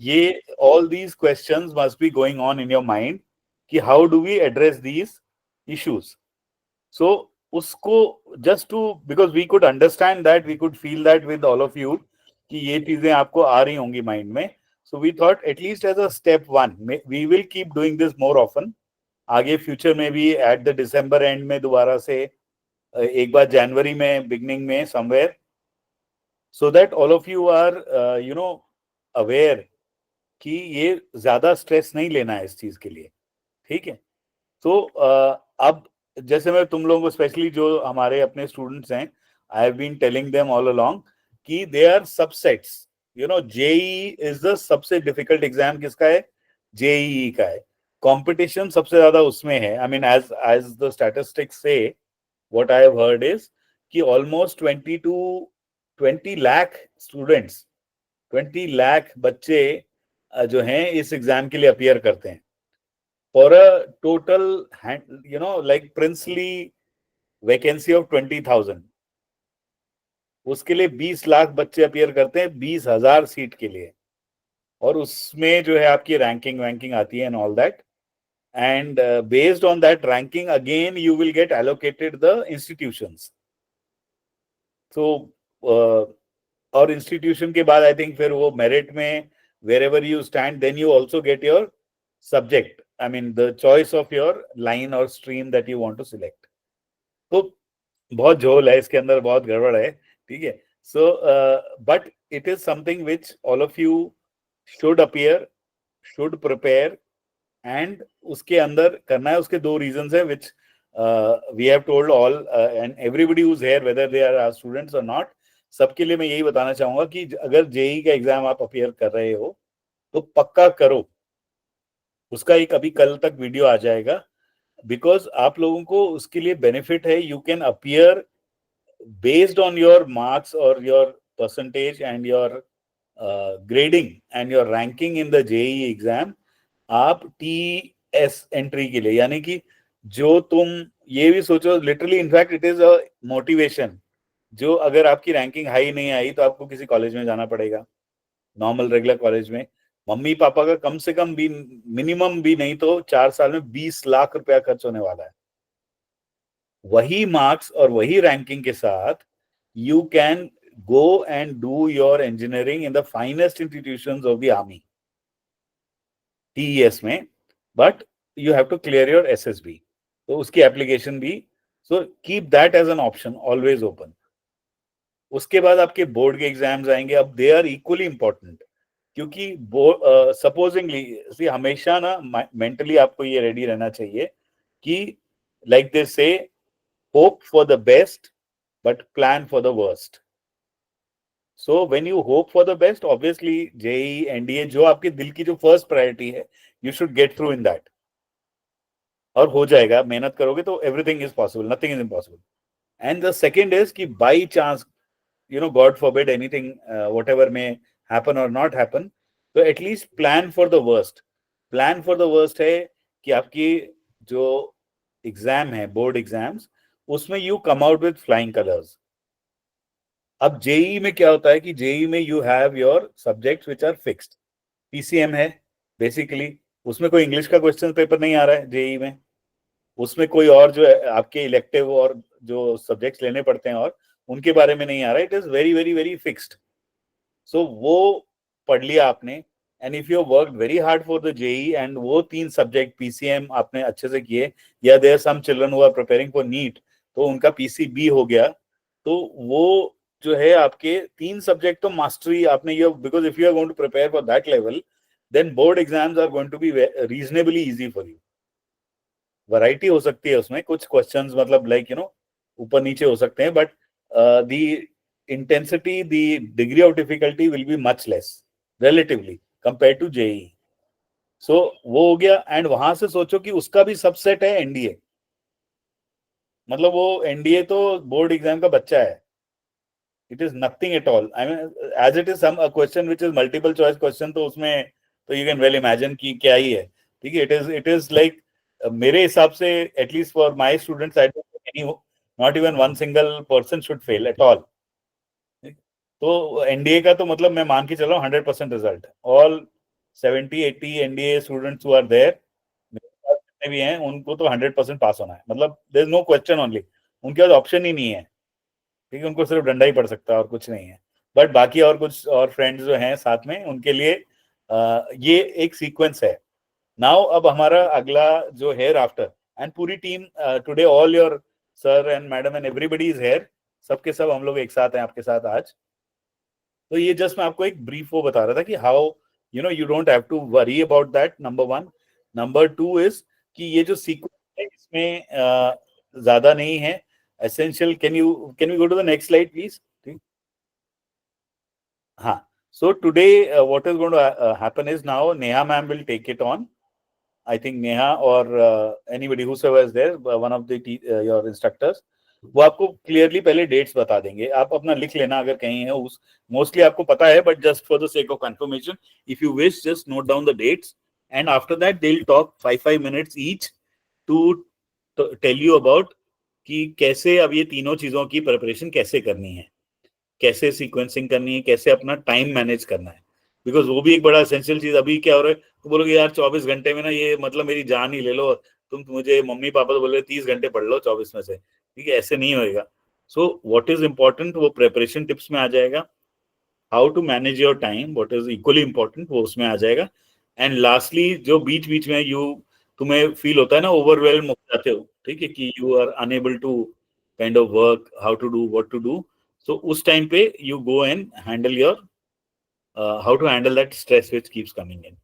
ये all these questions must be going on in your mind कि how do we address these issues. So उसको just to, because we could understand that, we could feel that with all of you कि ये चीजें आपको आ रही होंगी mind में. So we thought at least as a step one, we will keep doing this more often. आगे future में भी at the December end में दोबारा से एक बार जनवरी में बिगनिंग में somewhere, so that all of you are aware कि ये ज्यादा स्ट्रेस नहीं लेना है इस चीज के लिए. ठीक है. तो अब जैसे मैं तुम लोगों को, स्पेशली जो हमारे अपने स्टूडेंट्स हैं, I have been telling them all along कि they are subsets. JEE is the सबसे डिफिकल्ट एग्जाम. किसका है? जेईई का है. कंपटीशन सबसे ज्यादा उसमें है. I mean as the statistics से what I have heard is कि ऑलमोस्ट 20 लाख स्टूडेंट्स, 20 लाख बच्चे जो हैं इस एग्जाम के लिए अपीयर करते हैं. For a total like princely vacancy of 20,000, उसके लिए 20 लाख बच्चे अपीयर करते हैं 20,000 सीट के लिए. और उसमें जो है आपकी रैंकिंग वैंकिंग आती है and all that. And based on that ranking again you will get allocated the institutions. तो और इंस्टीट्यूशन के बाद आई थिंक फिर वो मेरिट में wherever you stand, then you also get your subject, I mean the choice of your line or stream that you want to select. तो बहुत झोल है इसके अंदर, बहुत गड़बड़ है. ठीक है. So but it is something which all of you should appear, should prepare, and उसके अंदर करना है. उसके दो reasons है which we have told all and everybody who's here, whether they are our students or not, सबके लिए मैं यही बताना चाहूंगा कि अगर जेई का एग्जाम आप अपीयर कर रहे हो तो पक्का करो. उसका एक अभी कल तक वीडियो आ जाएगा, बिकॉज आप लोगों को उसके लिए बेनिफिट है. You can appear based on your marks और your percentage and your grading and your ranking in the JEE exam. आप टीएस एंट्री के लिए, यानी कि जो तुम ये भी सोचो, literally in fact it is a motivation. जो अगर आपकी रैंकिंग हाई नहीं आई तो आपको किसी कॉलेज में जाना पड़ेगा, नॉर्मल रेगुलर कॉलेज में. मम्मी पापा का कम से कम भी, मिनिमम भी नहीं तो 4 साल में 20 लाख रुपया खर्च होने वाला है. वही मार्क्स और वही रैंकिंग के साथ you can go and do your engineering in the finest institutions of the army, TES में. But you have to clear your SSB, तो उसकी एप्लीकेशन भी. So keep that as an option always open. उसके बाद आपके board के exams आएंगे. अब दे आर इक्वली इंपॉर्टेंट, क्योंकि सपोजिंगली हमेशा ना मेंटली आपको ये रेडी रहना चाहिए कि like they say, hope for the best but plan for the worst. So when you hope for the best, obviously JEE NDA जो आपके दिल की जो फर्स्ट प्रायोरिटी है, you should get through in that. और हो जाएगा, मेहनत करोगे तो everything is possible, nothing is impossible. And the second is कि by chance, God forbid anything, whatever may happen or not happen, तो at least plan for the worst. Plan for the worst है कि आपकी जो exam है, board exams, उसमें you come out with flying colors. अब JEE में क्या होता है कि जेई में you have your subjects which are fixed. PCM है बेसिकली, उसमें कोई इंग्लिश का क्वेश्चन पेपर नहीं आ रहा है जेई में. उसमें कोई और जो आपके इलेक्टिव और जो सब्जेक्ट्स लेने पड़ते हैं और उनके बारे में नहीं आ रहा है. It is very very very fixed. So वो पढ़ लिया आपने, and if you worked very hard for the JEE and वो 3 सब्जेक्ट पीसीएम आपने अच्छे से किए, या there some children who are preparing for NEET तो उनका पीसीबी हो गया, तो वो जो है आपके 3 सब्जेक्ट तो मास्टरी आपने ये, because if you are going to prepare for that level, then board exams are going to be reasonably easy for you. Variety हो सकती है उसमें, कुछ क्वेश्चंस मतलब लाइक ऊपर नीचे हो सकते हैं, but the intensity, the degree of difficulty will be much less relatively compare to JEE. So वो हो गया. एंड वहां से सोचो कि उसका भी सबसेट है एनडीए, मतलब वो एनडीए तो बोर्ड एग्जाम का बच्चा है. It is nothing at all. I mean as it is some question which is multiple choice question, तो उसमें तो यू कैन वेल इमेजिन कि क्या ही है. ठीक है. इट इज लाइक, मेरे हिसाब से at least for my students, I don't any, not even one single person should fail at all. तो एनडीए का तो मतलब मैं मान के चल रहा हूँ 100% result. All 70-80 NDA students who are there, जितने भी हैं उनको तो 100% पास होना है, मतलब there is no question only, उनके पास ऑप्शन ही नहीं है, ठीक है, उनको सिर्फ डंडा ही पड़ सकता है और कुछ नहीं है। बट बाकी और कुछ और फ्रेंड्स जो हैं साथ में, उनके लिए ये एक सीक्वेंस है। नाउ अब हमारा अगला जो हेयर आफ्टर, एंड पूरी team today, all your sir and madam and everybody is here, सबके सब हम लोग एक साथ हैं आपके साथ आज। तो ये जस्ट मैं आपको एक ब्रीफ वो बता रहा था कि how you don't have to worry about that, number 1। Number 2 is कि ये जो सीक्वेंस है इसमें ज्यादा नहीं है, essential. Can we go to the next slide please? हाँ, so today what is going to happen is now Neha ma'am will take it on. I think Neha or anybody whosoever is there, one of the your instructors, वो आपको clearly पहले dates बता देंगे। आप अपना लिख लेना अगर कहीं है, उस मोस्टली आपको पता है, but just for the sake of confirmation, if you wish just note down the dates, and after that they will talk 5 minutes each to tell you about कि कैसे अब ये तीनों चीजों की प्रिपरेशन कैसे करनी है, कैसे सीक्वेंसिंग करनी है, कैसे अपना टाइम मैनेज करना है, बिकॉज वो भी एक बड़ा एसेंशियल चीज। अभी क्या हो रहा है, तो बोलोगे यार 24 घंटे में ना ये मतलब मेरी जान ही ले लो तुम, मुझे मम्मी पापा तो बोल रहे 30 घंटे पढ़ लो 24 में से, ठीक है, ऐसे नहीं होएगा। सो व्हाट इज इंपॉर्टेंट वो प्रेपरेशन टिप्स में आ जाएगा, how to manage your time what is equally important वो उसमें आ जाएगा। एंड लास्टली जो बीच बीच में तुम्हें फील होता है ना ओवरवेल्म हो जाते हो, ठीक है, कि you are unable to kind of work, how to do what to do, so उस टाइम पे you go and handle your how to handle that stress which keeps coming in.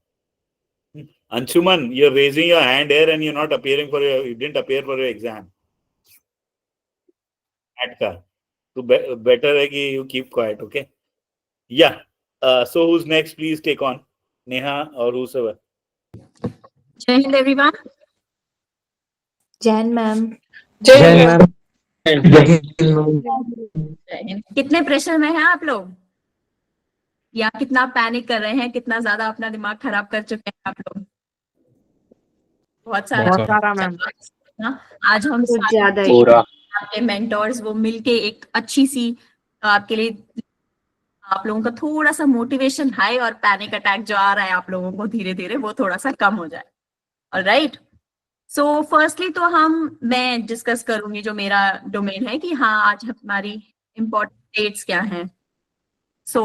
Anshuman, you're raising your hand here and you're not appearing for you didn't appear for your exam at ka, so better hai ki you keep quiet, okay? Yeah, so who's next? Please take on, Neha or whosoever. Jai Hind everyone. Jai Hind ma'am. जय जय Hind. Ma'am. कितने pressure में हैं आप लोग, या कितना panic कर रहे हैं, कितना ज्यादा अपना दिमाग खराब कर चुके हैं आप लोग? बहुत सारा मैम। आज हम कुछ ज्यादा ही। पूरा आपके मेंटोर्स वो मिलके एक अच्छी सी आपके लिए, आप लोगों का थोड़ा सा मोटिवेशन हाई और पैनिक अटैक जो आ रहा है आप लोगों को धीरे धीरे वो थोड़ा सा कम हो जाए। ऑलराइट, सो फर्स्टली तो मैं डिस्कस करूंगी जो मेरा डोमेन है कि हाँ आज हमारी इम्पोर्टेंट डेट्स क्या हैं। सो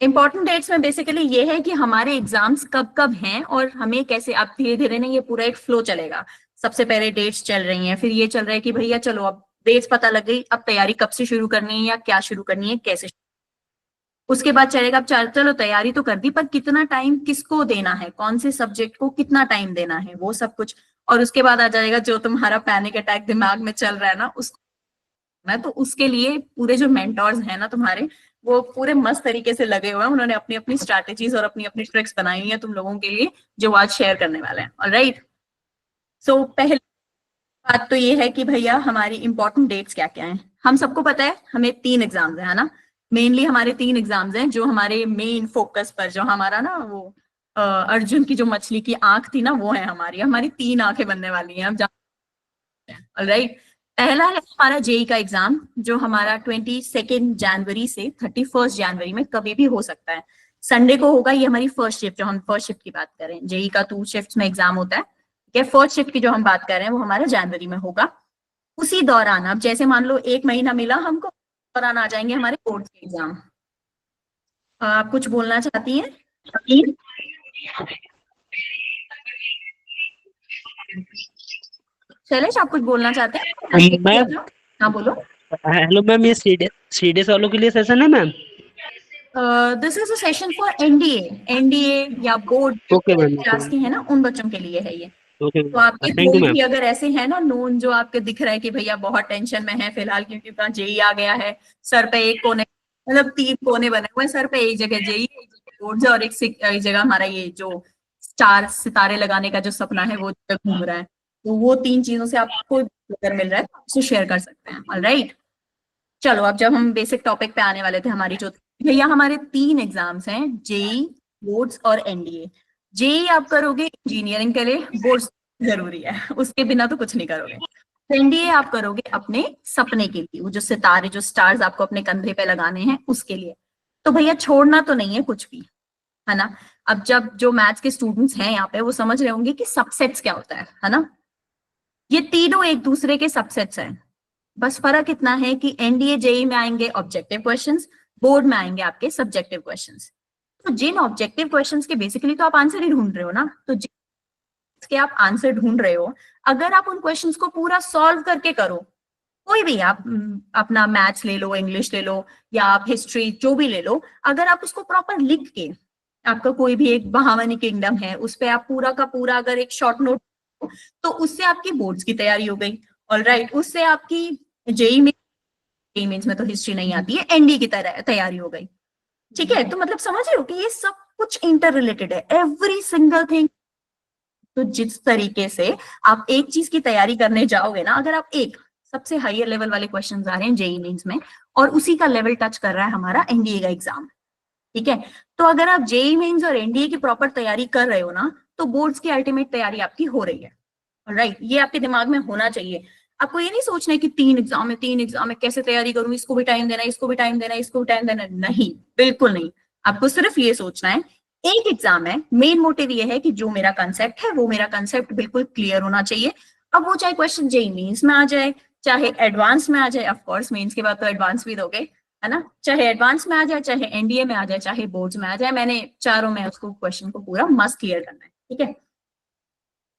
इम्पोर्टेंट डेट्स में बेसिकली ये है कि हमारे एग्जाम्स कब कब हैं और हमें कैसे, अब धीरे धीरे ना ये पूरा एक फ्लो चलेगा। सबसे पहले डेट्स चल रही हैं, फिर ये चल रहा है कि भैया चलो अब डेट्स पता लग गई, अब तैयारी कब से शुरू करनी है या क्या शुरू करनी है, कैसे। उसके बाद चलेगा अब चलो तैयारी तो कर दी, पर कितना टाइम किसको देना है, कौन से सब्जेक्ट को कितना टाइम देना है, वो सब कुछ। और उसके बाद आ जाएगा जो तुम्हारा पैनिक अटैक दिमाग में चल रहा है ना उसको, तो उसके लिए पूरे जो मेंटोर्स हैं ना तुम्हारे, वो पूरे मस्त तरीके से लगे हुए हैं, उन्होंने अपनी अपनी स्ट्रैटेजीज और अपनी अपनी ट्रिक्स बनाई हुई है तुम लोगों के लिए, जो आज शेयर करने वाले हैं। ऑलराइट, सो पहले बात तो ये है कि भैया हमारी इंपॉर्टेंट डेट्स क्या क्या हैं। हम सबको पता है हमें 3 एग्जाम्स है ना, मेनली हमारे 3 एग्जाम्स हैं जो हमारे मेन फोकस पर, जो हमारा ना वो अर्जुन की जो मछली की आंख थी ना वो है हमारी 3 आंखें बनने वाली हैं अब। ऑलराइट, पहला है हमारा जेई का एग्जाम जो हमारा 22 जनवरी से 31 जनवरी में कभी भी हो सकता है, संडे को होगा। ये हमारी फर्स्ट शिफ्ट, जो हम फर्स्ट शिफ्ट की बात करें, जेई का 2 शिफ्ट में एग्जाम होता है, क्या फर्स्ट शिफ्ट की जो हम बात कर रहे हैं वो हमारा जनवरी में होगा। उसी दौरान अब जैसे मान लो 1 महीना मिला हमको, दौरान आ जाएंगे हमारे बोर्ड के एग्जाम। आप कुछ बोलना चाहती हैं? शैलेश आप कुछ बोलना चाहते हैं? मैम, हाँ बोलो। हेलो मैम, ये सीडीएस वालों के लिए सेशन है ma'am? This is a session for NDA या बोर्ड ओके मैम, क्लास के है ना, उन बच्चों के लिए है ये। ओके तो आपके थैंक यू कोई मैम। भी अगर ऐसे है ना नोन जो आपके दिख रहा है कि भैया बहुत टेंशन में है फिलहाल क्योंकि उनका जेई आ गया है, सर पे एक कोने, मतलब 3 कोने बने हुए हैं सर पे, एक जगह जेई, एक जगह बोर्ड और एक जगह हमारा ये जो स्टार सितारे लगाने का जो सपना है वो घूम रहा है। तो वो 3 चीजों से आपको अगर मिल रहा है तो आप उसको शेयर कर सकते हैं। ऑलराइट, चलो अब जब हम बेसिक टॉपिक पे आने वाले थे, हमारी जो भैया हमारे 3 एग्जाम्स हैं, जेई, बोर्ड्स और एनडीए। जेई आप करोगे इंजीनियरिंग के लिए, बोर्ड्स जरूरी है, उसके बिना तो कुछ नहीं करोगे। एनडीए आप करोगे अपने सपने के लिए, वो जो सितारे जो स्टार्स आपको अपने कंधे पे लगाने हैं उसके लिए। तो भैया छोड़ना तो नहीं है कुछ भी, है ना। अब जब जो मैथ्स के स्टूडेंट्स हैं यहाँ पे वो समझ रहे होंगे कि सबसेट्स क्या होता है ना। ये तीनों एक दूसरे के सबसेट्स हैं, बस फर्क इतना है कि एनडीए जेई में आएंगे ऑब्जेक्टिव क्वेश्चंस, बोर्ड में आएंगे आपके सब्जेक्टिव क्वेश्चंस। तो जिन ऑब्जेक्टिव क्वेश्चंस के बेसिकली तो आप आंसर ही ढूंढ रहे हो ना, तो जिसके आप आंसर ढूंढ रहे हो, अगर आप उन क्वेश्चंस को पूरा सॉल्व करके करो, कोई भी आप अपना मैथ्स ले लो, इंग्लिश ले लो, या आप हिस्ट्री जो भी ले लो, अगर आप उसको प्रॉपर लिख के, आपका कोई भी एक महावनी किंगडम है उस पे आप पूरा का पूरा अगर एक शॉर्ट नोट, तो उससे आपकी बोर्ड्स की तैयारी हो गई। ऑलराइट, उससे आपकी जेई मेंस में तो हिस्ट्री नहीं आती है, एनडी की तैयारी हो गई। ठीक है, तो मतलब समझ रहे हो कि ये सब कुछ इंटर रिलेटेड है, एवरी सिंगल थिंग। तो जिस तरीके से आप एक चीज की तैयारी करने जाओगे ना, अगर आप एक सबसे हायर लेवल वाले क्वेश्चन आ रहे हैं जेई मेंस में, और उसी का लेवल टच कर रहा है हमारा एनडीए का एग्जाम, ठीक है, तो अगर आप जेई मेंस और एनडीए की प्रॉपर तैयारी कर रहे हो ना, तो बोर्ड्स की अल्टीमेट तैयारी आपकी हो रही है। राइट, ये आपके दिमाग में होना चाहिए। आपको ये नहीं सोचना है कि 3 एग्जाम है कैसे तैयारी करूं, इसको भी टाइम देना है, इसको भी टाइम देना है, इसको भी टाइम देना है, नहीं, बिल्कुल नहीं। आपको सिर्फ ये सोचना है एक एग्जाम है, मेन मोटिव ये है कि जो मेरा कंसेप्ट है वो मेरा कंसेप्ट बिल्कुल क्लियर होना चाहिए। अब वो चाहे क्वेश्चन जेई मेंस में आ जाए, चाहे एडवांस में आ जाए, ऑफकोर्स मेंस के बाद तो एडवांस भी दोगे, है ना, चाहे एडवांस में आ जाए, चाहे एनडीए में आ जाए, चाहे बोर्ड्स में आ जाए, मैंने चारों में उसको क्वेश्चन को पूरा मस्त क्लियर करना है। ठीक है,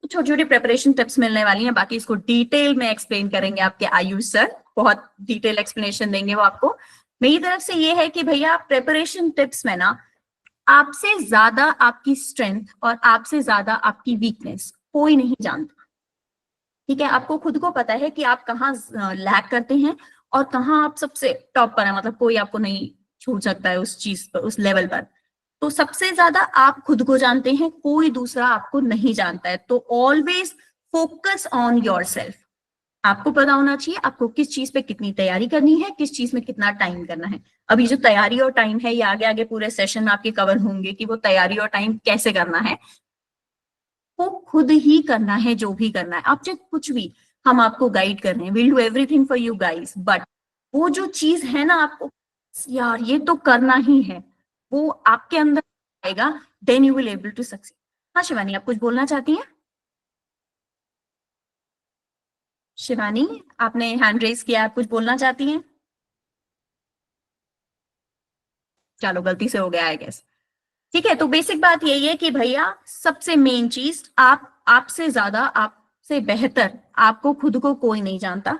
तो छोटी छोटी प्रिपरेशन टिप्स मिलने वाली हैं, बाकी इसको डिटेल में एक्सप्लेन करेंगे आपके आयुष सर, बहुत डिटेल एक्सप्लेनेशन देंगे वो आपको। मेरी तरफ से ये है कि भैया प्रिपरेशन टिप्स में ना, आपसे ज्यादा आपकी स्ट्रेंथ और आपसे ज्यादा आपकी वीकनेस कोई नहीं जानता। ठीक है, आपको खुद को पता है कि आप कहाँ लैग करते हैं और कहाँ आप सबसे टॉप पर है, मतलब कोई आपको नहीं छू सकता है उस चीज पर, उस लेवल पर। तो सबसे ज्यादा आप खुद को जानते हैं, कोई दूसरा आपको नहीं जानता है। तो ऑलवेज फोकस ऑन योरसेल्फ। आपको पता होना चाहिए आपको किस चीज पे कितनी तैयारी करनी है, किस चीज में कितना टाइम करना है। अभी जो तैयारी और टाइम है, ये आगे आगे पूरे सेशन में आपके कवर होंगे कि वो तैयारी और टाइम कैसे करना है, वो खुद ही करना है। जो भी करना है, आप चाहे कुछ भी, हम आपको गाइड कर रहे हैं, will do everything for you guys, but वो जो चीज है ना, आपको यार ये तो करना ही है, वो आपके अंदर आएगा, then you will able to succeed. हाँ शिवानी, आप कुछ बोलना चाहती हैं? शिवानी, आपने हैंड रेज किया, आप कुछ बोलना चाहती हैं? चलो, गलती से हो गया आई गेस। ठीक है, तो बेसिक बात यही है कि भैया सबसे मेन चीज, आप आपसे ज्यादा, आपसे बेहतर आपको खुद को कोई नहीं जानता।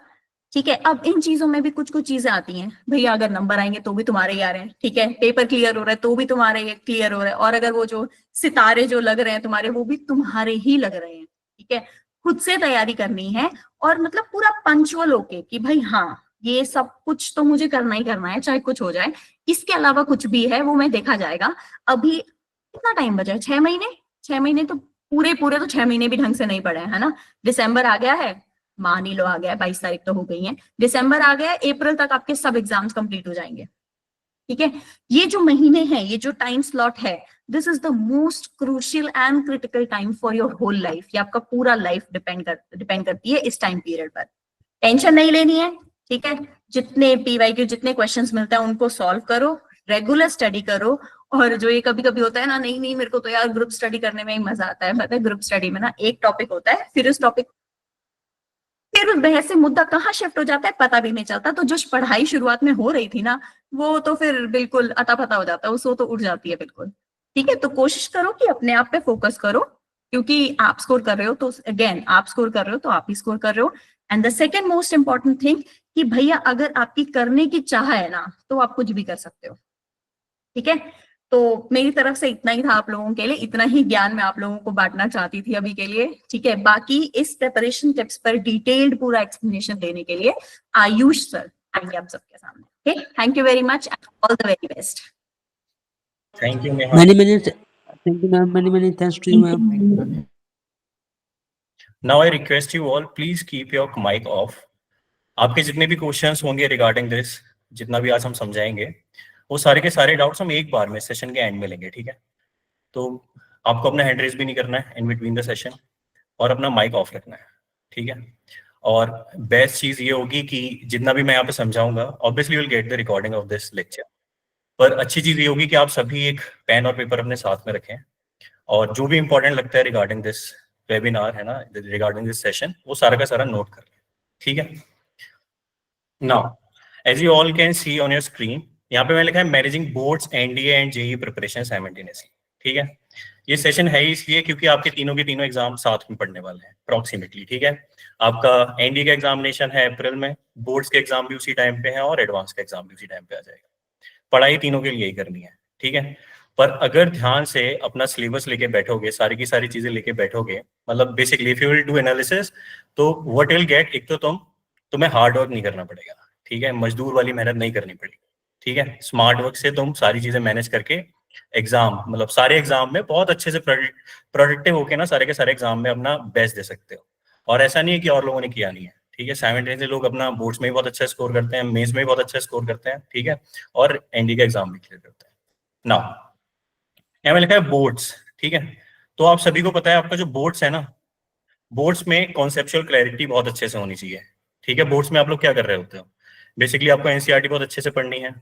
ठीक है, अब इन चीजों में भी कुछ कुछ चीजें आती हैं भैया, अगर नंबर आएंगे तो भी तुम्हारे ही आ रहे हैं, ठीक है, पेपर क्लियर हो रहा है तो भी तुम्हारे क्लियर हो रहा है, और अगर वो जो सितारे जो लग रहे हैं तुम्हारे, वो भी तुम्हारे ही लग रहे हैं। ठीक है, खुद से तैयारी करनी है, और मतलब पूरा पंचुअल होके कि भाई हाँ, ये सब कुछ तो मुझे करना ही करना है, चाहे कुछ हो जाए, इसके अलावा कुछ भी है वो मैं देखा जाएगा। अभी कितना टाइम बचा है? 6 महीने। 6 महीने तो पूरे पूरे तो 6 महीने भी ढंग से नहीं पड़े है ना। दिसंबर आ गया है, मान ही लो आ गया है, 22 तारीख तो हो गई है, दिसंबर आ गया है, अप्रैल तक आपके सब एग्जाम्स कंप्लीट हो जाएंगे। ठीक है, ये जो महीने हैं, ये जो टाइम स्लॉट है, this is the most crucial and critical time for your whole life. ये आपका पूरा लाइफ डिपेंड करती है इस टाइम पीरियड पर। टेंशन नहीं लेनी है। ठीक है, जितने पीवाई के जितने क्वेश्चंस मिलते हैं उनको सॉल्व करो, रेगुलर स्टडी करो। और जो ये कभी कभी होता है ना, नहीं नहीं मेरे को तो यार ग्रुप स्टडी करने में ही मजा आता है, पता है ग्रुप स्टडी में ना एक टॉपिक होता है, फिर उस टॉपिक, फिर उस बहस से मुद्दा कहाँ शिफ्ट हो जाता है पता भी नहीं चलता। तो जो पढ़ाई शुरुआत में हो रही थी ना, वो तो फिर बिल्कुल अता-पता हो जाता है, वो तो उड़ जाती है बिल्कुल। ठीक है, तो कोशिश करो कि अपने आप पे फोकस करो, क्योंकि आप स्कोर कर रहे हो तो अगेन आप स्कोर कर रहे हो तो आप ही स्कोर कर रहे हो। And the second most important thing कि भैया अगर आपकी करने की चाह है ना, तो आप कुछ भी कर सकते हो। ठीक है, तो मेरी तरफ से इतना ही था आप लोगों के लिए, इतना ही ज्ञान मैं आप लोगों को बांटना चाहती थी अभी के लिए। ठीक है, बाकी इस प्रिपरेशन टिप्स पर डिटेल्ड पूरा एक्सप्लेनेशन देने के लिए आयुष सर आएंगे आप सबके सामने। Okay, thank you very much, all the very best. Thank you, Neha. Thank you, ma'am. Many thanks to you, ma'am. Now I request you all, please keep your mic off. आपके जितने भी questions होंगे regarding this, जितना भी आज हम समझाएंगे, वो सारे के सारे डाउट्स हम एक बार में सेशन के एंड में लेंगे। ठीक है, तो आपको अपना हैंड रेज भी नहीं करना है इन बिटवीन द सेशन, और अपना माइक ऑफ रखना है। ठीक है, और बेस्ट चीज ये होगी कि जितना भी मैं यहाँ पे समझाऊंगा, obviously you will get the recording of this lecture. पर अच्छी चीज ये होगी कि आप सभी एक पेन और पेपर अपने साथ में रखें और जो भी इंपॉर्टेंट लगता है रिगार्डिंग दिस वेबिनार है ना, रिगार्डिंग दिस सेशन, वो सारा का सारा नोट कर लें, ठीक है। Now as you all can see on your screen, यहाँ पे मैंने लिखा है managing boards NDA and JEE preparation simultaneously, ठीक है। ये सेशन है इसलिए क्योंकि आपके तीनों के तीनों एग्जाम साथ में पढ़ने वाले हैं अप्रॉक्सीमेटली, ठीक है। आपका एनडीए का एग्जामिनेशन है अप्रैल में, बोर्ड्स के एग्जाम भी उसी टाइम पे है और एडवांस का एग्जाम भी उसी टाइम पे आ जाएगा। पढ़ाई तीनों के लिए ही करनी है, ठीक है। पर अगर ध्यान से अपना सिलेबस लेके बैठोगे, सारी की सारी चीजें लेके बैठोगे, मतलब basically if you will do analysis, तो व्हाट विल गेट, एक तो तुम्हें हार्ड वर्क नहीं करना पड़ेगा, ठीक है, मजदूर वाली मेहनत नहीं करनी पड़ेगी, ठीक है। स्मार्ट वर्क से तुम सारी चीजें मैनेज करके एग्जाम, मतलब सारे एग्जाम में बहुत अच्छे से प्रोडक्टिव होके ना सारे के सारे एग्जाम में अपना बेस्ट दे सकते हो। और ऐसा नहीं है कि और लोगों ने किया नहीं है, ठीक है। साइमल्टेनियसली लोग अपना बोर्ड्स में भी बहुत अच्छा स्कोर करते हैं, मेंस में भी बहुत अच्छा स्कोर करते हैं, ठीक है, और एनडी का एग्जाम भी क्लियर करते हैं। नाउ यहाँ में लिखा है बोर्ड्स, ठीक है। तो आप सभी को पता है आपका जो बोर्ड्स है ना, बोर्ड्स में कॉन्सेप्चुअल क्लैरिटी बहुत अच्छे से होनी चाहिए, ठीक है। बोर्ड्स में आप लोग क्या कर रहे होते हो, बेसिकली आपको एनसीईआरटी बहुत अच्छे से पढ़नी है,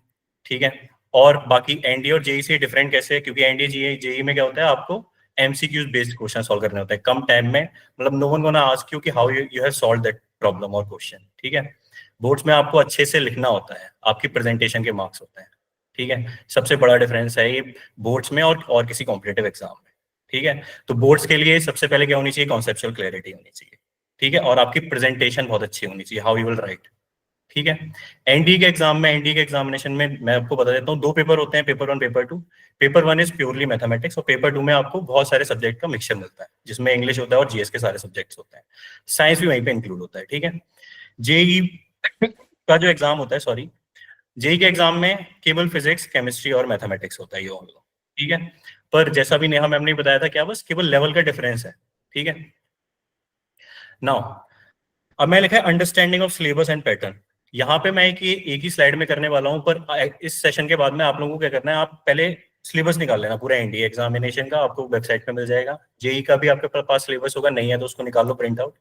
ठीक है। और बाकी एनडीए और जेईई से डिफरेंट कैसे है, क्योंकि एनडीए जेईई में क्या होता है, आपको एमसीक्यूज बेस्ड क्वेश्चन सॉल्व करने होते हैं कम टाइम में, मतलब no one gonna ask you कि how you have solve that problem और क्वेश्चन, ठीक है। बोर्ड्स में आपको अच्छे से लिखना होता है, आपकी प्रेजेंटेशन के मार्क्स होते हैं, ठीक है। सबसे बड़ा डिफरेंस है ये बोर्ड्स में और किसी कॉम्पिटेटिव एग्जाम में, ठीक है। तो बोर्ड्स के लिए सबसे पहले क्या होनी चाहिए, कॉन्सेप्चुअल क्लैरिटी होनी चाहिए, ठीक है, और आपकी प्रेजेंटेशन बहुत अच्छी होनी चाहिए, हाउ यू विल राइट, ठीक है। एनडी के एग्जाम में, एनडी के एग्जामिनेशन में मैं आपको बता देता हूँ, 2 पेपर होते हैं, paper 1 paper 2। Paper 1 is purely mathematics और पेपर 2 में आपको बहुत सारे सब्जेक्ट का मिक्सचर मिलता है, जिसमें इंग्लिश होता है और जीएस के सारे सब्जेक्ट्स होते हैं, साइंस भी वहीं पे इंक्लूड होता है, ठीक है। जेईई का जो एग्जाम होता है, सॉरी, जेईई के एग्जाम में केवल फिजिक्स, केमिस्ट्री और मैथमेटिक्स होता है, ये होगा, ठीक है। पर जैसा भी नेहा मैम ने बताया था, क्या बस केवल लेवल का डिफरेंस है, ठीक है। नाउ अब मैं लिखा है understanding of syllabus and pattern. यहाँ पे मैं एक ही स्लाइड में करने वाला हूँ, पर इस सेशन के बाद में आप लोगों को क्या करना है, आप पहले सिलेबस निकाल लेना पूरा एनडीए एग्जामिनेशन का, आपको वेबसाइट पे मिल जाएगा। जेईई का भी आपके पास सिलेबस होगा, नहीं है तो उसको निकाल लो प्रिंट आउट।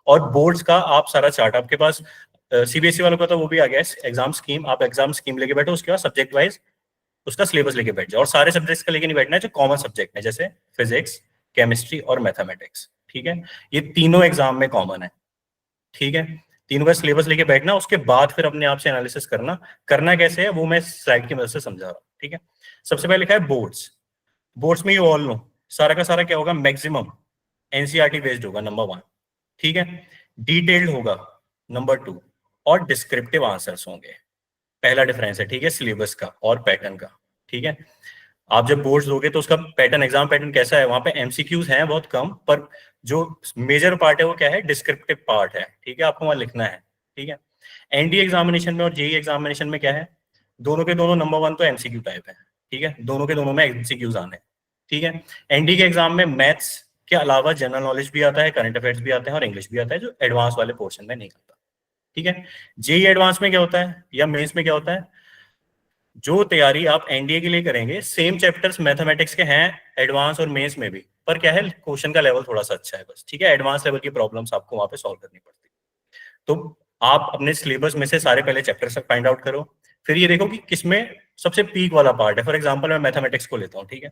और बोर्ड्स का आप सारा चार्ट, आपके पास सीबीएसई वालों का तो वो भी आ गया है एग्जाम स्कीम, आप एग्जाम स्कीम लेके बैठो, उसके बाद सब्जेक्ट वाइज उसका सिलेबस लेके बैठ जाओ। और सारे सब्जेक्ट्स का लेके नहीं बैठना है, जो कॉमन सब्जेक्ट है जैसे फिजिक्स, केमिस्ट्री और मैथमेटिक्स, ठीक है, ये तीनों एग्जाम में कॉमन है, ठीक है। तीनों का सिलेबस लेके बैठना, उसके बाद फिर अपने आप से एनालिसिस करना। करना कैसे है वो मैं स्लाइड की मदद से समझा रहा हूँ, ठीक है। सबसे पहले लिखा है बोर्ड्स। बोर्ड्स में यू ऑल नो सारा का सारा क्या होगा, मैक्सिमम एनसीईआरटी बेस्ड होगा, नंबर 1, ठीक है। डिटेल्ड होगा, नंबर 2, और डिस्क्रिप्टिव आंसर्स होंगे। पहला डिफरेंस है, ठीक है, सिलेबस का और पैटर्न का, ठीक है। आप जब बोर्ड्स दोगे तो उसका पैटर्न, एग्जाम पैटर्न कैसा है, वहां पे एमसीक्यूज हैं बहुत कम, पर जो मेजर पार्ट है वो क्या है, डिस्क्रिप्टिव पार्ट है, ठीक है, आपको वहां लिखना है, ठीक है। एनडीए एग्जामिनेशन में और जेईई एग्जामिनेशन में क्या है, दोनों के दोनों नंबर 1 तो एमसीक्यू टाइप है, ठीक है, दोनों के दोनों में एमसीक्यूज आने, ठीक है। एनडीए के एग्जाम में मैथ्स के अलावा जनरल नॉलेज भी आता है, करंट अफेयर्स भी आते हैं और इंग्लिश भी आता है, जो एडवांस वाले पोर्शन में नहीं आता, ठीक है। जेईई एडवांस में क्या होता है या मेंस में क्या होता है, जो तैयारी आप एनडीए के लिए करेंगे, सेम चैप्टर्स मैथमेटिक्स के हैं एडवांस और मेंस में भी, पर क्या है, क्वेश्चन का लेवल थोड़ा सा अच्छा है बस, ठीक है। एडवांस लेवल की प्रॉब्लम्स आपको वहां पे सॉल्व करनी पड़ती है। तो आप अपने सिलेबस में से सारे पहले चैप्टर्स फाइंड आउट करो, फिर ये देखो कि किसमें सबसे पीक वाला पार्ट है। फॉर एग्जाम्पल मैं मैथमेटिक्स को लेता हूँ, ठीक है।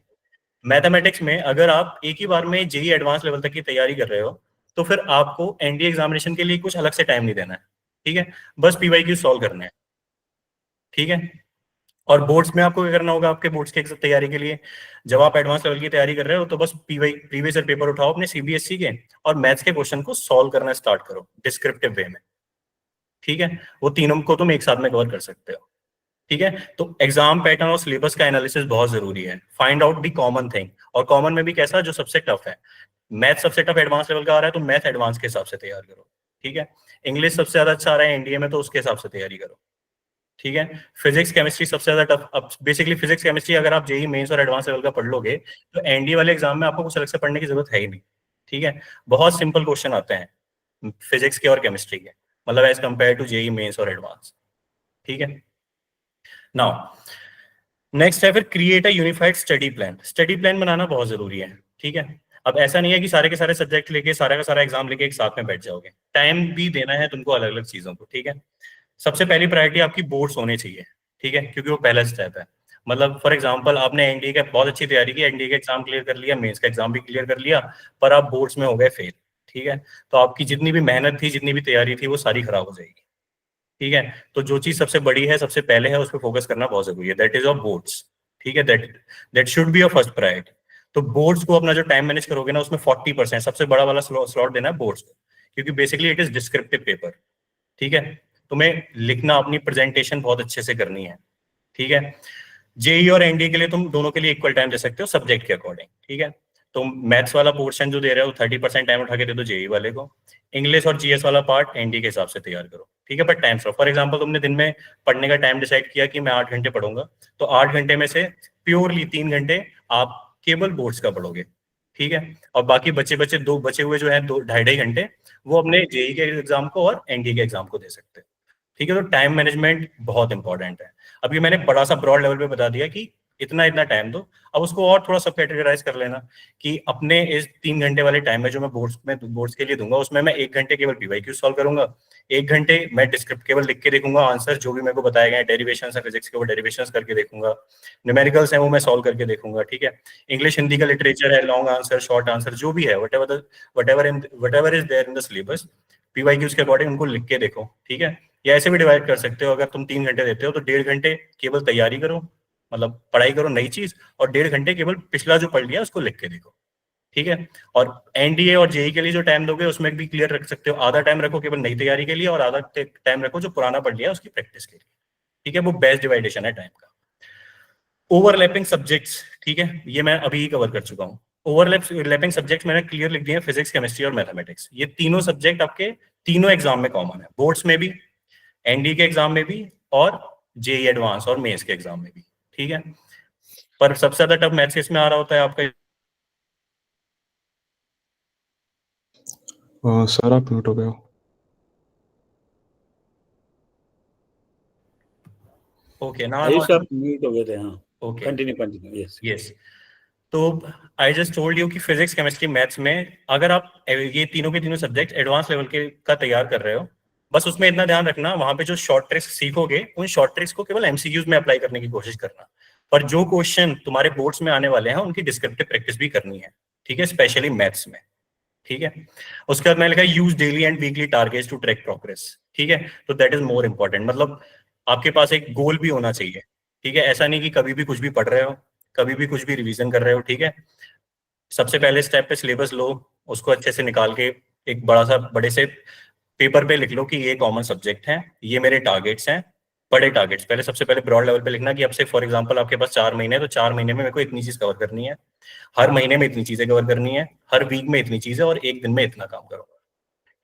मैथमेटिक्स में अगर आप एक ही बार में जेईई एडवांस लेवल तक की तैयारी कर रहे हो, तो फिर आपको एनडीए एग्जामिनेशन के लिए कुछ अलग से टाइम नहीं देना है, ठीक है, बस पीवाईक्यू सॉल्व करने हैं, ठीक है। और बोर्ड्स में आपको क्या करना होगा, आपके बोर्ड्स की तैयारी के लिए, जब आप एडवांस लेवल की तैयारी कर रहे हो तो बस प्रीवियस ईयर पेपर उठाओ अपने सीबीएसई के और मैथ्स के क्वेश्चन को सॉल्व करना स्टार्ट करो डिस्क्रिप्टिव वे में, ठीक है। वो तीनों को तुम एक साथ में कवर कर सकते हो, ठीक है। तो एग्जाम पैटर्न और सिलेबस का एनालिसिस बहुत जरूरी है। Find out the common thing, और कॉमन में भी कैसा, जो सबसे टफ है। मैथ सबसे टफ एडवांस लेवल का आ रहा है तो मैथ एडवांस के हिसाब से तैयार करो, ठीक है। इंग्लिश सबसे ज्यादा अच्छा आ रहा है एनडीए में तो उसके हिसाब से तैयारी करो, ठीक है। फिजिक्स केमिस्ट्री सबसे ज्यादा टफ, अब बेसिकली फिजिक्स केमिस्ट्री अगर आप जेईई मेंस और एडवांस लेवल का पढ़ लोगे तो एनडीए वाले एग्जाम में आपको कुछ अलग से पढ़ने की जरूरत है ही नहीं, ठीक है। बहुत सिंपल क्वेश्चन आते हैं फिजिक्स के और केमिस्ट्री के, मतलब as compare to JEE mains और एडवांस, ठीक है। नाउ नेक्स्ट है फिर create a unified study plan. Study plan बनाना बहुत जरूरी है, ठीक है। अब ऐसा नहीं है कि सारे के सारे सब्जेक्ट लेके सारा का सारा एग्जाम लेके एक साथ में बैठ जाओगे, टाइम भी देना है तुमको अलग अलग चीजों को, ठीक है। सबसे पहली प्रायोरिटी आपकी बोर्ड्स होने चाहिए, ठीक है, क्योंकि वो पहला स्टेप है। मतलब फॉर एग्जांपल आपने एनडीए का बहुत अच्छी तैयारी की, एनडीए का एग्जाम क्लियर कर लिया, मेंस का एग्जाम भी क्लियर कर लिया, पर आप बोर्ड्स में हो गए फेल, ठीक है, तो आपकी जितनी भी मेहनत थी, जितनी भी तैयारी थी, वो सारी खराब हो जाएगी, ठीक है। तो जो चीज सबसे बड़ी है, सबसे पहले है, उस पर फोकस करना बहुत जरूरी है, दैट इज ऑफ बोर्ड्स, ठीक है, that should be your first priority. तो बोर्ड्स को अपना जो टाइम मैनेज करोगे ना, उसमें 40% सबसे बड़ा वाला स्लॉट देना है बोर्ड्स को, क्योंकि basically it is descriptive paper, ठीक है। तुम्हें लिखना, अपनी प्रेजेंटेशन बहुत अच्छे से करनी है, ठीक है। जेई और एनडीए के लिए तुम दोनों के लिए इक्वल टाइम दे सकते हो सब्जेक्ट के अकॉर्डिंग, ठीक है। तो मैथ्स वाला पोर्शन जो दे रहे हो 30% टाइम उठा के दे दो जेई वाले को, इंग्लिश और जीएस वाला पार्ट एनडीए के हिसाब से तैयार करो, ठीक है। पर टाइम स्लॉट, फॉर एग्जांपल तुमने दिन में पढ़ने का टाइम डिसाइड किया कि मैं 8 घंटे पढ़ूंगा, तो 8 घंटे में से प्योरली 3 घंटे आप केवल बोर्ड्स का पढ़ोगे, ठीक है, और बाकी दो बचे हुए जो है 2-2.5 घंटे वो अपने जेई के एग्जाम को और एनडीए के एग्जाम को दे सकते हैं, ठीक है। तो टाइम मैनेजमेंट बहुत इंपॉर्टेंट है। अब ये मैंने बड़ा सा ब्रॉड लेवल पे बता दिया कि इतना इतना टाइम दो, अब उसको और थोड़ा सब कैटेगराइज कर लेना कि अपने इस 3 घंटे वाले टाइम में जो मैं बोर्ड्स के लिए दूंगा, उसमें मैं 1 घंटे केवल पीवाईक्यू सॉल्व करूंगा, 1 घंटे मैं डिस्क्रिप्ट केवल लिख के देखूंगा, आंसर जो भी मेरे को बताए गए डेरिवेशंस है फिजिक्स के, वो डेरिवेशंस करके देखूंगा, न्यूमेरिकल्स है वो मैं सॉल्व करके देखूंगा, ठीक है। इंग्लिश हिंदी का लिटरेचर है, लॉन्ग आंसर, शॉर्ट आंसर, जो भी है, whatever is there in the syllabus, PYQs के अकॉर्डिंग उनको लिख के देखो, ठीक है। या ऐसे भी डिवाइड कर सकते हो, अगर तुम 3 घंटे देते हो तो 1.5 घंटे केवल तैयारी करो, मतलब पढ़ाई करो नई चीज, और 1.5 घंटे केवल पिछला जो पढ़ लिया उसको लिख के देखो, ठीक है। और एनडीए और जेई के लिए जो टाइम दोगे उसमें भी क्लियर रख सकते हो, आधा टाइम रखो केवल नई तैयारी के लिए और आधा टाइम रखो जो पुराना पढ़ लिया उसकी प्रैक्टिस के लिए, ठीक है। वो बेस्ट डिवाइडेशन है टाइम का। ओवरलैपिंग सब्जेक्ट्स, ठीक है, ये मैं अभी ही कवर कर चुका हूँ। ओवरलैपिंग सब्जेक्ट्स मैंने क्लियर लिख दिए हैं, फिजिक्स, केमिस्ट्री और मैथमेटिक्स, ये तीनों सब्जेक्ट आपके तीनों एग्जाम में कॉमन है, बोर्ड्स में भी, एनडी के एग्जाम में भी, और जेई एडवांस और मेंस के एग्जाम में भी, ठीक है। पर सबसे ज्यादा टफ मैथ्स किसमें आ रहा होता है आपका? सर आप म्यूट हो गए हो। ओके ना, आयुष आप म्यूट हो गए थे, हाँ। Okay, continue, yes. यस। तो आई जस्ट टोल्ड यू कि फिजिक्स, केमिस्ट्री, मैथ्स में अगर आप ये तीनों के तीनों सब्जेक्ट एडवांस लेवल के का तैयार कर रहे हो, बस उसमें इतना ध्यान रखना, वहां पे जो शॉर्ट ट्रिक्स सीखोगे उन शॉर्ट ट्रिक्स को केवल एमसीक्यूज में अप्लाई करने की कोशिश करना, पर जो क्वेश्चन तुम्हारे बोर्ड्स में आने वाले हैं उनकी डिस्क्रिप्टिव प्रैक्टिस भी करनी है, ठीक है, स्पेशली मैथ्स में, ठीक है। उसके बाद मैंने लिखा use daily and weekly targets to track progress, ठीक है। तो दैट इज मोर इंपॉर्टेंट, मतलब आपके पास एक गोल भी होना चाहिए, ठीक है। ऐसा नहीं कि कभी भी कुछ भी पढ़ रहे हो, कभी भी कुछ भी रिवीजन कर रहे हो, ठीक है। सबसे पहले स्टेप पे सिलेबस लो, उसको अच्छे से निकाल के एक बड़े से पेपर पे लिख लो कि ये कॉमन सब्जेक्ट है, ये मेरे टारगेट्स हैं, बड़े टारगेट्स। पहले सबसे पहले ब्रॉड लेवल पे लिखना कि अब से फॉर एग्जांपल आपके पास 4 महीने है, तो 4 महीने में मेरे को इतनी चीज कवर करनी है, हर महीने में इतनी चीजें कवर करनी है, हर वीक में इतनी चीजें, और एक दिन में इतना काम करूंगा,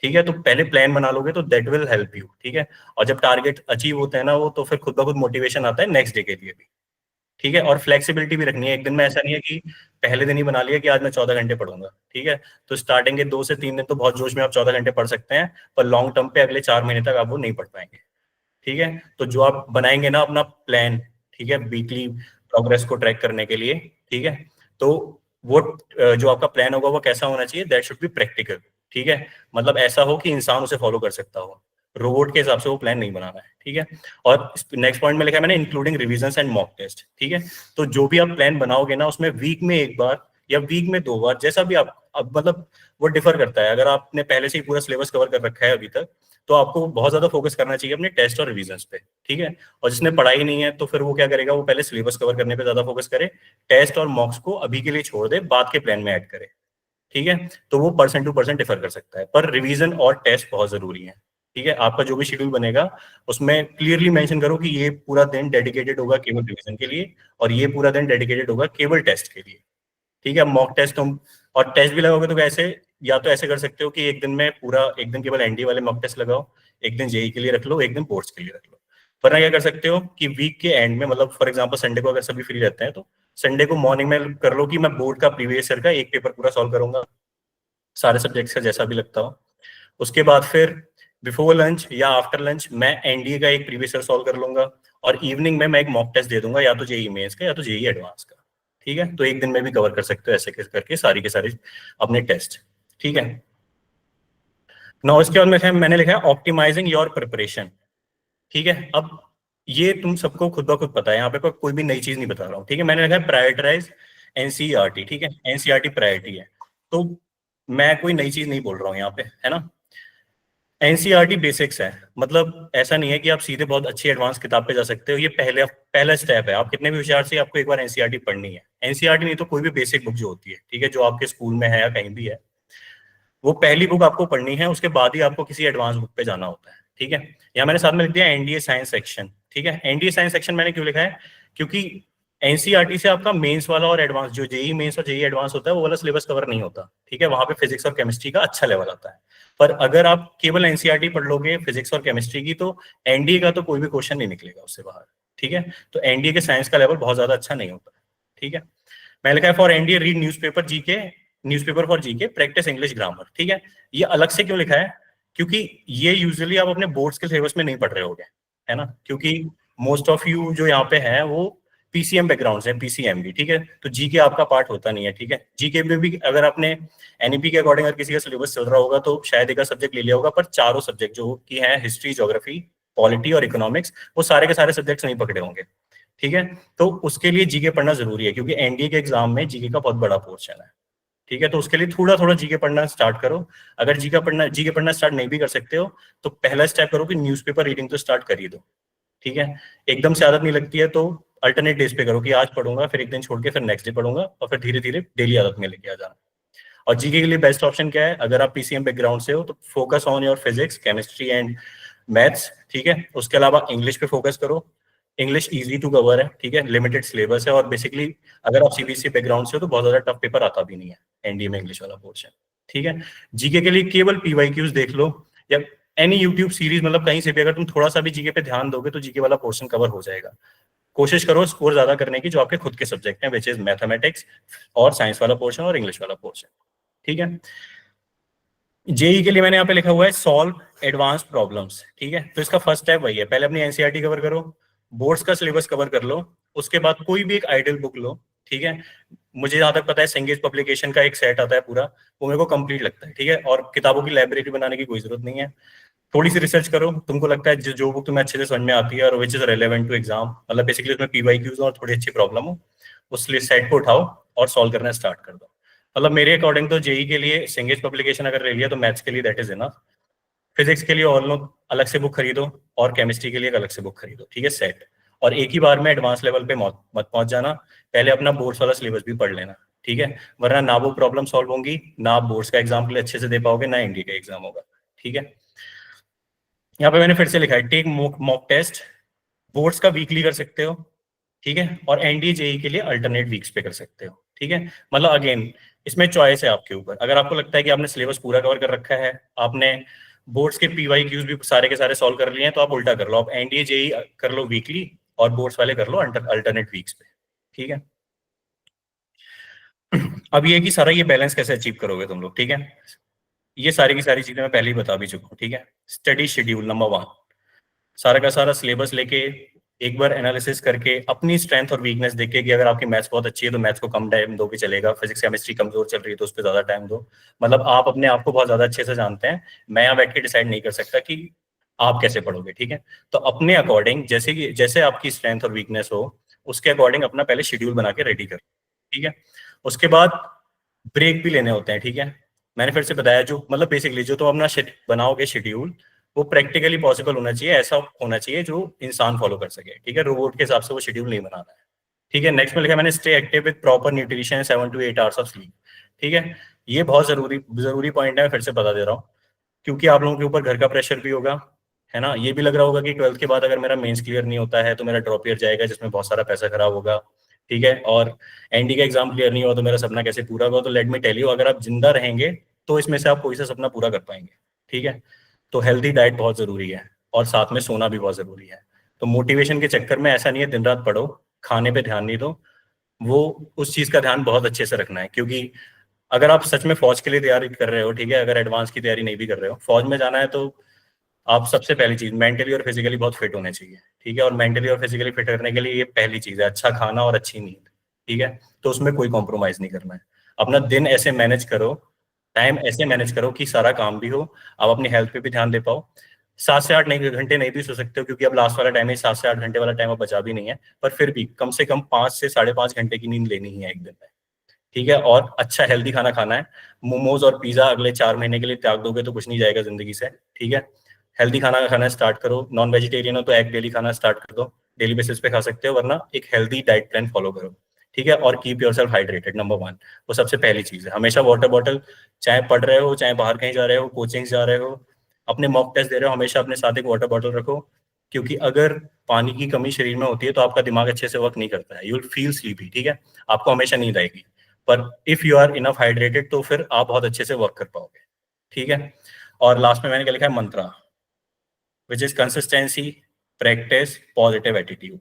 ठीक है। तो पहले प्लान बना लोगे तो दैट विल हेल्प यू, ठीक है। और जब टारगेट अचीव होते हैं ना वो, तो फिर खुद ब खुद मोटिवेशन आता है नेक्स्ट डे के लिए भी, ठीक है। और फ्लेक्सिबिलिटी भी रखनी है, एक दिन में ऐसा नहीं है कि पहले दिन ही बना लिया कि आज मैं 14 घंटे पढ़ूंगा, ठीक है। तो स्टार्टिंग के 2 से 3 दिन तो बहुत जोश में आप 14 घंटे पढ़ सकते हैं, पर लॉन्ग टर्म पे अगले 4 महीने तक आप वो नहीं पढ़ पाएंगे, ठीक है। तो जो आप बनाएंगे ना अपना प्लान, ठीक है, वीकली प्रोग्रेस को ट्रैक करने के लिए, ठीक है, तो वो जो आपका प्लान होगा वो कैसा होना चाहिए, दैट शुड बी प्रैक्टिकल, ठीक है। मतलब ऐसा हो कि इंसान उसे फॉलो कर सकता हो, रोबोट के हिसाब से वो प्लान नहीं बनाना है, ठीक है। और नेक्स्ट पॉइंट में लिखा है मैंने including revisions and mock test, ठीक है। तो जो भी आप प्लान बनाओगे ना उसमें वीक में 1 बार या वीक में 2 बार, जैसा भी आप, अब मतलब वो डिफर करता है। अगर आपने पहले से ही पूरा सिलेबस कवर कर रखा है अभी तक, तो आपको बहुत ज्यादा फोकस करना चाहिए अपने टेस्ट और रिविजन्स पे, ठीक है। और जिसने पढ़ाई नहीं है तो फिर वो क्या करेगा, वो पहले सिलेबस कवर करने पे ज्यादा फोकस करे, टेस्ट और मॉक्स को अभी के लिए छोड़ दे, बाद के प्लान में ऐड करे, ठीक है। तो वो परसेंट टू परसेंट डिफर कर सकता है, पर रिवीजन और टेस्ट बहुत जरूरी है, ठीक है। आपका जो भी शेड्यूल बनेगा उसमें क्लियरली मेंशन करो कि ये पूरा दिन डेडिकेटेड होगा केवल रिवीजन के लिए, और ये पूरा दिन डेडिकेटेड होगा केवल टेस्ट के लिए, ठीक है। मॉक टेस्ट तुम और टेस्ट भी लगाओगे तो कैसे, या तो ऐसे कर सकते हो कि एक दिन केवल एनडी वाले मॉक टेस्ट लगाओ, एक दिन जेई के लिए रख लो, एक दिन बोर्ड्स के लिए रख लो। वरना क्या कर सकते हो कि वीक के एंड में, मतलब फॉर एग्जांपल संडे को अगर सभी फ्री रहते हैं तो संडे को मॉर्निंग में कर लो कि मैं बोर्ड का प्रीवियस ईयर का एक पेपर पूरा सॉल्व करूंगा, सारे सब्जेक्ट्स का जैसा भी लगता हो। उसके बाद फिर बिफोर लंच या आफ्टर लंच मैं एनडीए का एक प्रीवियस ईयर सॉल्व कर लूंगा, और इवनिंग में मैं एक मॉक टेस्ट दे दूंगा, या तो जेई मेंस का या तो जेई एडवांस का, ठीक है। तो एक दिन में भी कवर कर सकते हो ऐसे करके सारी के सारे अपने टेस्ट, ठीक है। ना इसके बाद मैंने लिखा है ऑप्टिमाइजिंग योर प्रिपरेशन, ठीक है। अब ये तुम सबको खुद ब खुद पता है, यहाँ पे कोई भी नई चीज नहीं बता रहा हूँ, ठीक है। मैंने लिखा है प्रायोरिटाइज एनसीईआरटी, ठीक है, एनसीईआरटी प्रायोरिटी है, तो मैं कोई नई चीज नहीं बोल रहा हूँ यहाँ पे, है ना। एनसीईआरटी बेसिक्स है, मतलब ऐसा नहीं है कि आप सीधे बहुत अच्छी एडवांस किताब पे जा सकते हो, ये पहला स्टेप है। आप कितने भी होशियार से, आपको एक बार एनसीईआरटी पढ़नी है। एनसीईआरटी नहीं तो कोई भी बेसिक बुक जो होती है, ठीक है, जो आपके स्कूल में है या कहीं भी है, वो पहली बुक आपको पढ़नी है, उसके बाद ही आपको किसी एडवांस बुक पे जाना होता है, ठीक है। यहाँ मैंने साथ में लिख दिया एनडीए साइंस सेक्शन, ठीक है। एनडीए साइंस सेक्शन मैंने क्यों लिखा है, क्योंकि एनसीईआरटी से आपका मेंस वाला और एडवांस, जो जेई मेंस और जेई एडवांस होता है, वो वाला सिलेबस कवर नहीं होता, ठीक है। वहां पे फिजिक्स और केमिस्ट्री का अच्छा लेवल आता है, पर अगर आप केवल एनसीईआरटी पढ़ लोगे फिजिक्स और केमिस्ट्री की, तो एनडीए का तो कोई भी क्वेश्चन नहीं निकलेगा उससे बाहर, ठीक है। तो एनडीए के साइंस का लेवल बहुत ज्यादा अच्छा नहीं होता, ठीक है। मैं लिखा है for NDA read newspaper GK, newspaper for GK, practice English grammar, ठीक है। ये अलग से क्यों लिखा है, क्योंकि ये यूजुअली आप अपने बोर्ड्स के सिलेबस में नहीं पढ़ रहे होगे, है ना, क्योंकि मोस्ट ऑफ यू जो यहाँ पे है वो पीसीएम बैकग्राउंड से, पीसीएम भी, ठीक है। तो जीके आपका पार्ट होता नहीं है, ठीक है। जीके में भी अगर आपने एनईपी के अकॉर्डिंग अगर किसी का सिलेबस चल रहा होगा तो शायद एक सब्जेक्ट ले लिया होगा, पर चारों सब्जेक्ट जो की है, हिस्ट्री, ज्योग्राफी, पॉलिटी और इकोनॉमिक्स, वो सारे के सारे सब्जेक्ट्स नहीं पकड़े होंगे, ठीक है। तो उसके लिए जीके पढ़ना जरूरी है, क्योंकि एनडीए के एग्जाम में जीके का बहुत बड़ा पोर्शन है, ठीक है। तो उसके लिए थोड़ा थोड़ा जीके पढ़ना स्टार्ट करो। अगर जीके पढ़ना स्टार्ट नहीं भी कर सकते हो, तो पहला स्टेप करो कि न्यूज़पेपर रीडिंग तो स्टार्ट कर ही दो, ठीक है। एकदम से आदत नहीं लगती है तो अल्टरनेट डेज पे करो, कि आज पढ़ूंगा, फिर एक दिन छोड़ के फिर नेक्स्ट डे पढ़ूंगा, और फिर धीरे धीरे डेली आदत में लेके आ जाना। और जीके के लिए बेस्ट ऑप्शन क्या है, अगर आप पीसीएम बैकग्राउंड से हो तो focus on your physics, chemistry and maths, ठीक है। उसके अलावा इंग्लिश पे फोकस करो, इंग्लिश इजी टू कवर है, ठीक है, लिमिटेड सिलेबस है, और बेसिकली अगर आप सीबीएसई बैकग्राउंड से हो तो बहुत ज्यादा टफ पेपर आता भी नहीं है एनडीए में इंग्लिश वाला पोर्शन, ठीक है। जीके के लिए केवल पीवाईक्यूज देख लो, या एनी यूट्यूब सीरीज, मतलब कहीं से भी अगर तुम थोड़ा सा भी जीके पे ध्यान दोगे तो जीके वाला पोर्शन कवर हो जाएगा। कोशिश करो स्कोर ज्यादा करने की, जो आपके खुद के सब्जेक्ट हैं, विच इज मैथमेटिक्स और साइंस वाला पोर्शन और इंग्लिश वाला पोर्शन, ठीक है। जेई के लिए मैंने यहाँ पे लिखा हुआ है सॉल्व एडवांस प्रॉब्लम्स, ठीक है। तो इसका फर्स्ट स्टेप वही है, पहले अपनी एनसीईआरटी कवर करो, बोर्ड्स का सिलेबस कवर कर लो, उसके बाद कोई भी एक आइडियल बुक लो, ठीक है। मुझे जहां तक पता है सेंगेज पब्लिकेशन का एक सेट आता है पूरा, वो मेरे को कंप्लीट लगता है, ठीक है। और किताबों की लाइब्रेरी बनाने की कोई जरूरत नहीं है। थोड़ी सी रिसर्च करो, तुमको लगता है जो बुक तुम्हें अच्छे से समझ में आती है और which is relevant to exam, मतलब बेसिकली उसमें पीवाईक्यूज और थोड़ी अच्छी प्रॉब्लम हो, उस सेट को उठाओ और सॉल्व करना स्टार्ट कर दो। मतलब मेरे अकॉर्डिंग तो जेई के लिए सेंगेज पब्लिकेशन अगर ले लिया तो मैथ्स के लिए दैट इज इनफ। फिजिक्स के लिए ऑल अलग से बुक खरीदो, और केमिस्ट्री के लिए एक अलग से बुक खरीदो, ठीक है, सेट। और एक ही बार में एडवांस लेवल पे मत पहुंच जाना, पहले अपना बोर्ड्स वाला सिलेबस भी पढ़ लेना, ठीक है। वरना ना वो प्रॉब्लम सॉल्व होंगी, ना आप बोर्ड्स का एग्जाम के लिए अच्छे से दे पाओगे, ना एनडीए का एग्जाम होगा, ठीक है। यहाँ पे मैंने फिर से लिखा है टेक मॉक टेस्ट, बोर्ड्स का वीकली कर सकते हो, ठीक है, और एनडीए जेई के लिए अल्टरनेट वीक्स पे कर सकते हो, ठीक है। मतलब अगेन इसमें चॉइस है आपके ऊपर। अगर आपको लगता है कि आपने सिलेबस पूरा कवर कर रखा है, आपने बोर्ड्स के पीवाईक्यूज भी सारे के सारे सॉल्व कर लिए हैं, तो आप उल्टा कर लो, आप एनडीए जेई कर लो वीकली और बोर्ड्स वाले कर लो अल्टरनेट वीक्स पे, ठीक है। अब ये कि सारा ये बैलेंस कैसे अचीव करोगे तुम लोग, ठीक है। ये सारी की सारी चीजें मैं पहले ही बता भी चुका हूँ, ठीक है। स्टडी शेड्यूल नंबर 1, सारा का सारा सिलेबस लेके एक बार एनालिसिस करके अपनी स्ट्रेंथ और वीकनेस देखे कि अगर आपकी मैथ्स बहुत अच्छी है तो मैथ्स को कम टाइम दो भी चलेगा, फिजिक्स केमिस्ट्री कमजोर चल रही है तो उस पर ज्यादा टाइम दो। मतलब आप अपने आप को बहुत ज्यादा अच्छे से जानते हैं, मैं यहाँ बैठ के डिसाइड नहीं कर सकता कि आप कैसे पढ़ोगे, ठीक है। तो अपने अकॉर्डिंग जैसे आपकी स्ट्रेंथ और वीकनेस हो, उसके अकॉर्डिंग अपना पहले शेड्यूल बना के रेडी कर, ठीक है। उसके बाद ब्रेक भी लेने होते हैं, ठीक है। मैंने फिर से बताया, जो मतलब बेसिकली जो तुम अपना बनाओगे शेड्यूल, वो प्रैक्टिकली पॉसिबल होना चाहिए, ऐसा होना चाहिए जो इंसान फॉलो कर सके, ठीक है। रोबोट के हिसाब से वो शेड्यूल नहीं बनाना है, ठीक है। नेक्स्ट में लिखा मैंने stay active with proper nutrition 7 to 8 hours of sleep, ठीक है। ये बहुत जरूरी पॉइंट है, मैं फिर से बता दे रहा हूँ, क्योंकि आप लोगों के ऊपर घर का प्रेशर भी होगा, है ना। ये भी लग रहा होगा कि 12th के बाद अगर मेरा मेंस क्लियर नहीं होता है तो मेरा ड्रॉप ईयर जाएगा, जिसमें बहुत सारा पैसा खराब होगा, ठीक है। और एनडी का एग्जाम क्लियर नहीं हुआ तो मेरा सपना कैसे पूरा होगा। तो लेट मी टेल यू, अगर आप जिंदा रहेंगे तो इसमें से आप कोई सा सपना पूरा कर पाएंगे, ठीक है। तो हेल्थी डाइट बहुत जरूरी है, और साथ में सोना भी बहुत जरूरी है। तो मोटिवेशन के चक्कर में ऐसा नहीं है दिन रात पढ़ो, खाने पे ध्यान नहीं दो, वो उस चीज का ध्यान बहुत अच्छे से रखना है। क्योंकि अगर आप सच में फौज के लिए तैयारी कर रहे हो, ठीक है, अगर एडवांस की तैयारी नहीं भी कर रहे हो, फौज में जाना है, तो आप सबसे पहली चीज मेंटली और फिजिकली बहुत फिट होने चाहिए, ठीक है। और मेंटली और फिजिकली फिट करने के लिए ये पहली चीज है, अच्छा खाना और अच्छी नींद, ठीक है। तो उसमें कोई कॉम्प्रोमाइज नहीं करना है। अपना दिन ऐसे मैनेज करो, टाइम ऐसे मैनेज करो कि सारा काम भी हो, आप अपनी हेल्थ पे भी ध्यान दे पाओ। 7 से 8 घंटे नहीं भी सो सकते हो, क्योंकि अब लास्ट वाला टाइम है, 7 से 8 घंटे वाला टाइम अब बचा भी नहीं है, पर फिर भी कम से कम 5 से 5.5 घंटे की नींद लेनी ही है एक दिन में, ठीक है। और अच्छा हेल्दी खाना खाना है। मोमोज और पिज्जा अगले 4 महीने के लिए त्याग दोगे तो कुछ नहीं जाएगा जिंदगी से, ठीक है। हेल्दी खाना खाना स्टार्ट करो। नॉन वेजिटेरियन हो तो एग डेली खाना स्टार्ट कर दो, डेली बेसिस पे खा सकते हो, वरना एक हेल्दी डाइट प्लान फॉलो करो, ठीक है। और कीप योरसेल्फ हाइड्रेटेड, नंबर 1, वो सबसे पहली चीज है। हमेशा वाटर बॉटल, चाहे पढ़ रहे हो, चाहे बाहर कहीं जा रहे हो, कोचिंग जा रहे हो, अपने मॉक टेस्ट दे रहे हो, हमेशा अपने साथ एक वाटर बॉटल रखो, क्योंकि अगर पानी की कमी शरीर में होती है तो आपका दिमाग अच्छे से वर्क नहीं करता है, यू विल फील स्लीपी, ठीक है। आपको हमेशा नींद आएगी, पर if you are enough hydrated तो फिर आप बहुत अच्छे से वर्क कर पाओगे, ठीक है। और लास्ट में मैंने क्या लिखा है, मंत्रा, which is consistency, practice, positive attitude,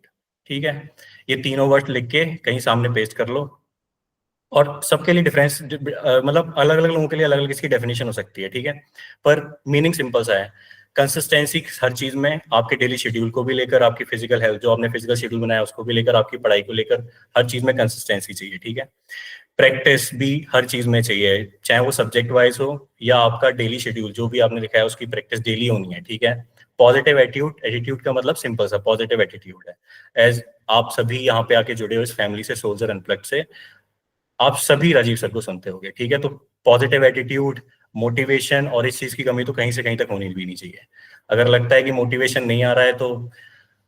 ठीक है। ये तीनों वर्ड लिख के कहीं सामने पेस्ट कर लो। और सबके लिए डिफरेंस, मतलब अलग अलग लोगों के लिए अलग अलग इसकी डेफिनेशन हो सकती है, ठीक है, पर मीनिंग सिंपल सा है। कंसिस्टेंसी हर चीज में, आपके डेली शेड्यूल को भी लेकर, आपकी फिजिकल हेल्थ, जो आपने फिजिकल शेड्यूल बनाया उसको भी लेकर, आपकी पढ़ाई को लेकर, हर चीज में कंसिस्टेंसी चाहिए, ठीक है। प्रैक्टिस भी हर चीज में चाहिए, चाहे वो सब्जेक्ट वाइज हो या आपका डेली शेड्यूल, जो भी आपने लिखा है उसकी प्रैक्टिस डेली होनी है, ठीक है। पॉजिटिव एटीट्यूड, एटीट्यूड का मतलब सिंपल सा पॉजिटिव एटीट्यूड है। एज आप सभी यहाँ पे आके जुड़े हो इस फैमिली से, सोल्जर अनप्लग्ड से, आप सभी राजीव सर को सुनते होंगे, ठीक है। तो पॉजिटिव एटीट्यूड, मोटिवेशन, और इस चीज की कमी तो कहीं से कहीं तक होनी भी नहीं चाहिए। अगर लगता है कि मोटिवेशन नहीं आ रहा है तो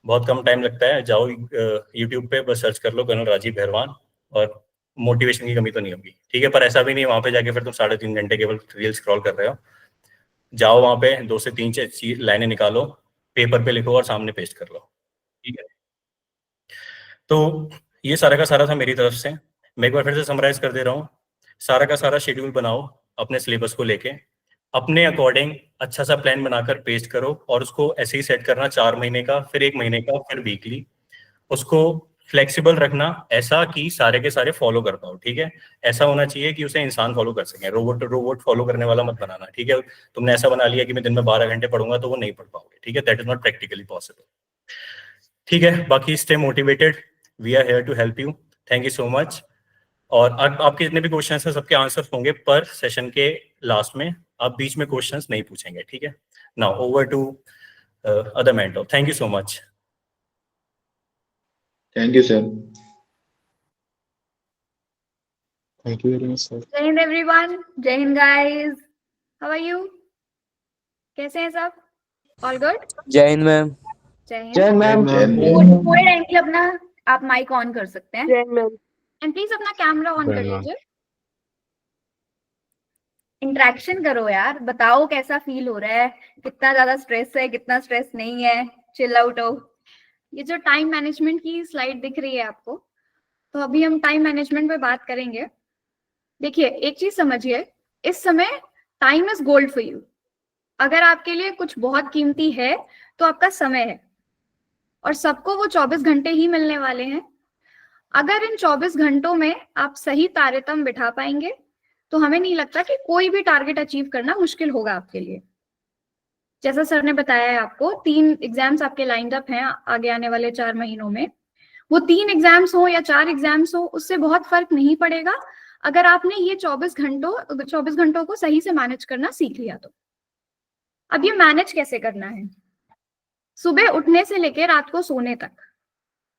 बहुत कम टाइम लगता है, जाओ यूट्यूब पे बस सर्च कर लो कर्नल राजीव भैरवान, और मोटिवेशन की कमी तो नहीं होगी, ठीक है। पर ऐसा भी नहीं वहां पे जाके फिर तुम 3.5 घंटे केवल रील स्क्रॉल कर रहे हो। जाओ वहां पे 2 से 3 लाइनें निकालो, पेपर पे लिखो और सामने पेस्ट कर लो, ठीक है। तो ये सारा का सारा था मेरी तरफ से। मैं एक बार फिर से समराइज कर दे रहा हूँ। सारा का सारा शेड्यूल बनाओ अपने सिलेबस को लेके, अपने अकॉर्डिंग अच्छा सा प्लान बनाकर पेस्ट करो, और उसको ऐसे ही सेट करना 4 महीने का, फिर 1 महीने का, फिर वीकली। उसको फ्लेक्सिबल रखना, ऐसा कि सारे के सारे फॉलो कर पाओ, ठीक है। ऐसा होना चाहिए कि उसे इंसान फॉलो कर सके, रोबोट फॉलो करने वाला मत बनाना, ठीक है। तुमने ऐसा बना लिया कि मैं दिन में 12 घंटे पढ़ूंगा तो वो नहीं पढ़ पाओगे, ठीक है। That is not practically possible, ठीक है। बाकी stay motivated, we are here to help you. Thank you so much. और आपके जितने भी क्वेश्चन हैं सबके आंसर्स होंगे पर सेशन के लास्ट में, आप बीच में क्वेश्चंस नहीं पूछेंगे, ठीक है। Now over to other mentor. Thank you so much. Thank you, sir. Thank you very much, sir. जय हिंद एवरीवन, जय Hind guys, how are you? कैसे हैं सब? All good? जय हिंद मैम। जय हिंद। जय मैम। पूरे टाइम के लिए अपना आप माइक ऑन कर सकते हैं, जय मैम। एंड प्लीज अपना कैमरा ऑन कर लीजिए। इंटरेक्शन करो यार, बताओ कैसा फील हो रहा है, कितना ज्यादा स्ट्रेस है, कितना स्ट्रेस नहीं है, चिल आउट हो। ये जो टाइम मैनेजमेंट की स्लाइड दिख रही है आपको, तो अभी हम टाइम मैनेजमेंट पे बात करेंगे। देखिए एक चीज समझिए, इस समय time is gold for you. अगर आपके लिए कुछ बहुत कीमती है तो आपका समय है, और सबको वो 24 घंटे ही मिलने वाले हैं। अगर इन 24 घंटों में आप सही तारतम्य बिठा पाएंगे तो हमें नहीं लगता कि कोई भी टारगेट अचीव करना मुश्किल होगा आपके लिए। जैसा सर ने बताया है, आपको 3 एग्जाम्स आपके लाइंड अप हैं आगे आने वाले 4 महीनों में। वो 3 एग्जाम्स हो या 4 एग्जाम्स हो, उससे बहुत फर्क नहीं पड़ेगा अगर आपने ये 24 घंटों को सही से मैनेज करना सीख लिया तो। अब ये मैनेज कैसे करना है? सुबह उठने से लेकर रात को सोने तक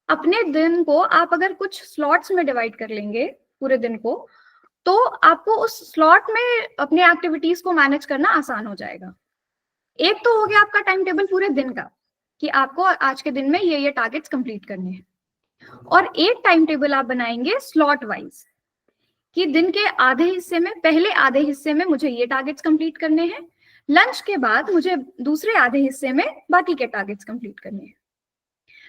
अपने दिन को आप अगर कुछ स्लॉट्स में डिवाइड कर लेंगे पूरे दिन को, तो आपको उस स्लॉट में अपनी एक्टिविटीज को मैनेज करना आसान हो जाएगा। एक तो हो गया आपका टाइम टेबल पूरे दिन का कि आपको आज के दिन में ये टारगेट्स कंप्लीट करने हैं, और एक टाइम टेबल आप बनाएंगे स्लॉट वाइज कि दिन के आधे हिस्से में, पहले आधे हिस्से में मुझे ये टारगेट्स कंप्लीट करने हैं, लंच के बाद मुझे दूसरे आधे हिस्से में बाकी के टारगेट्स कंप्लीट करने हैं।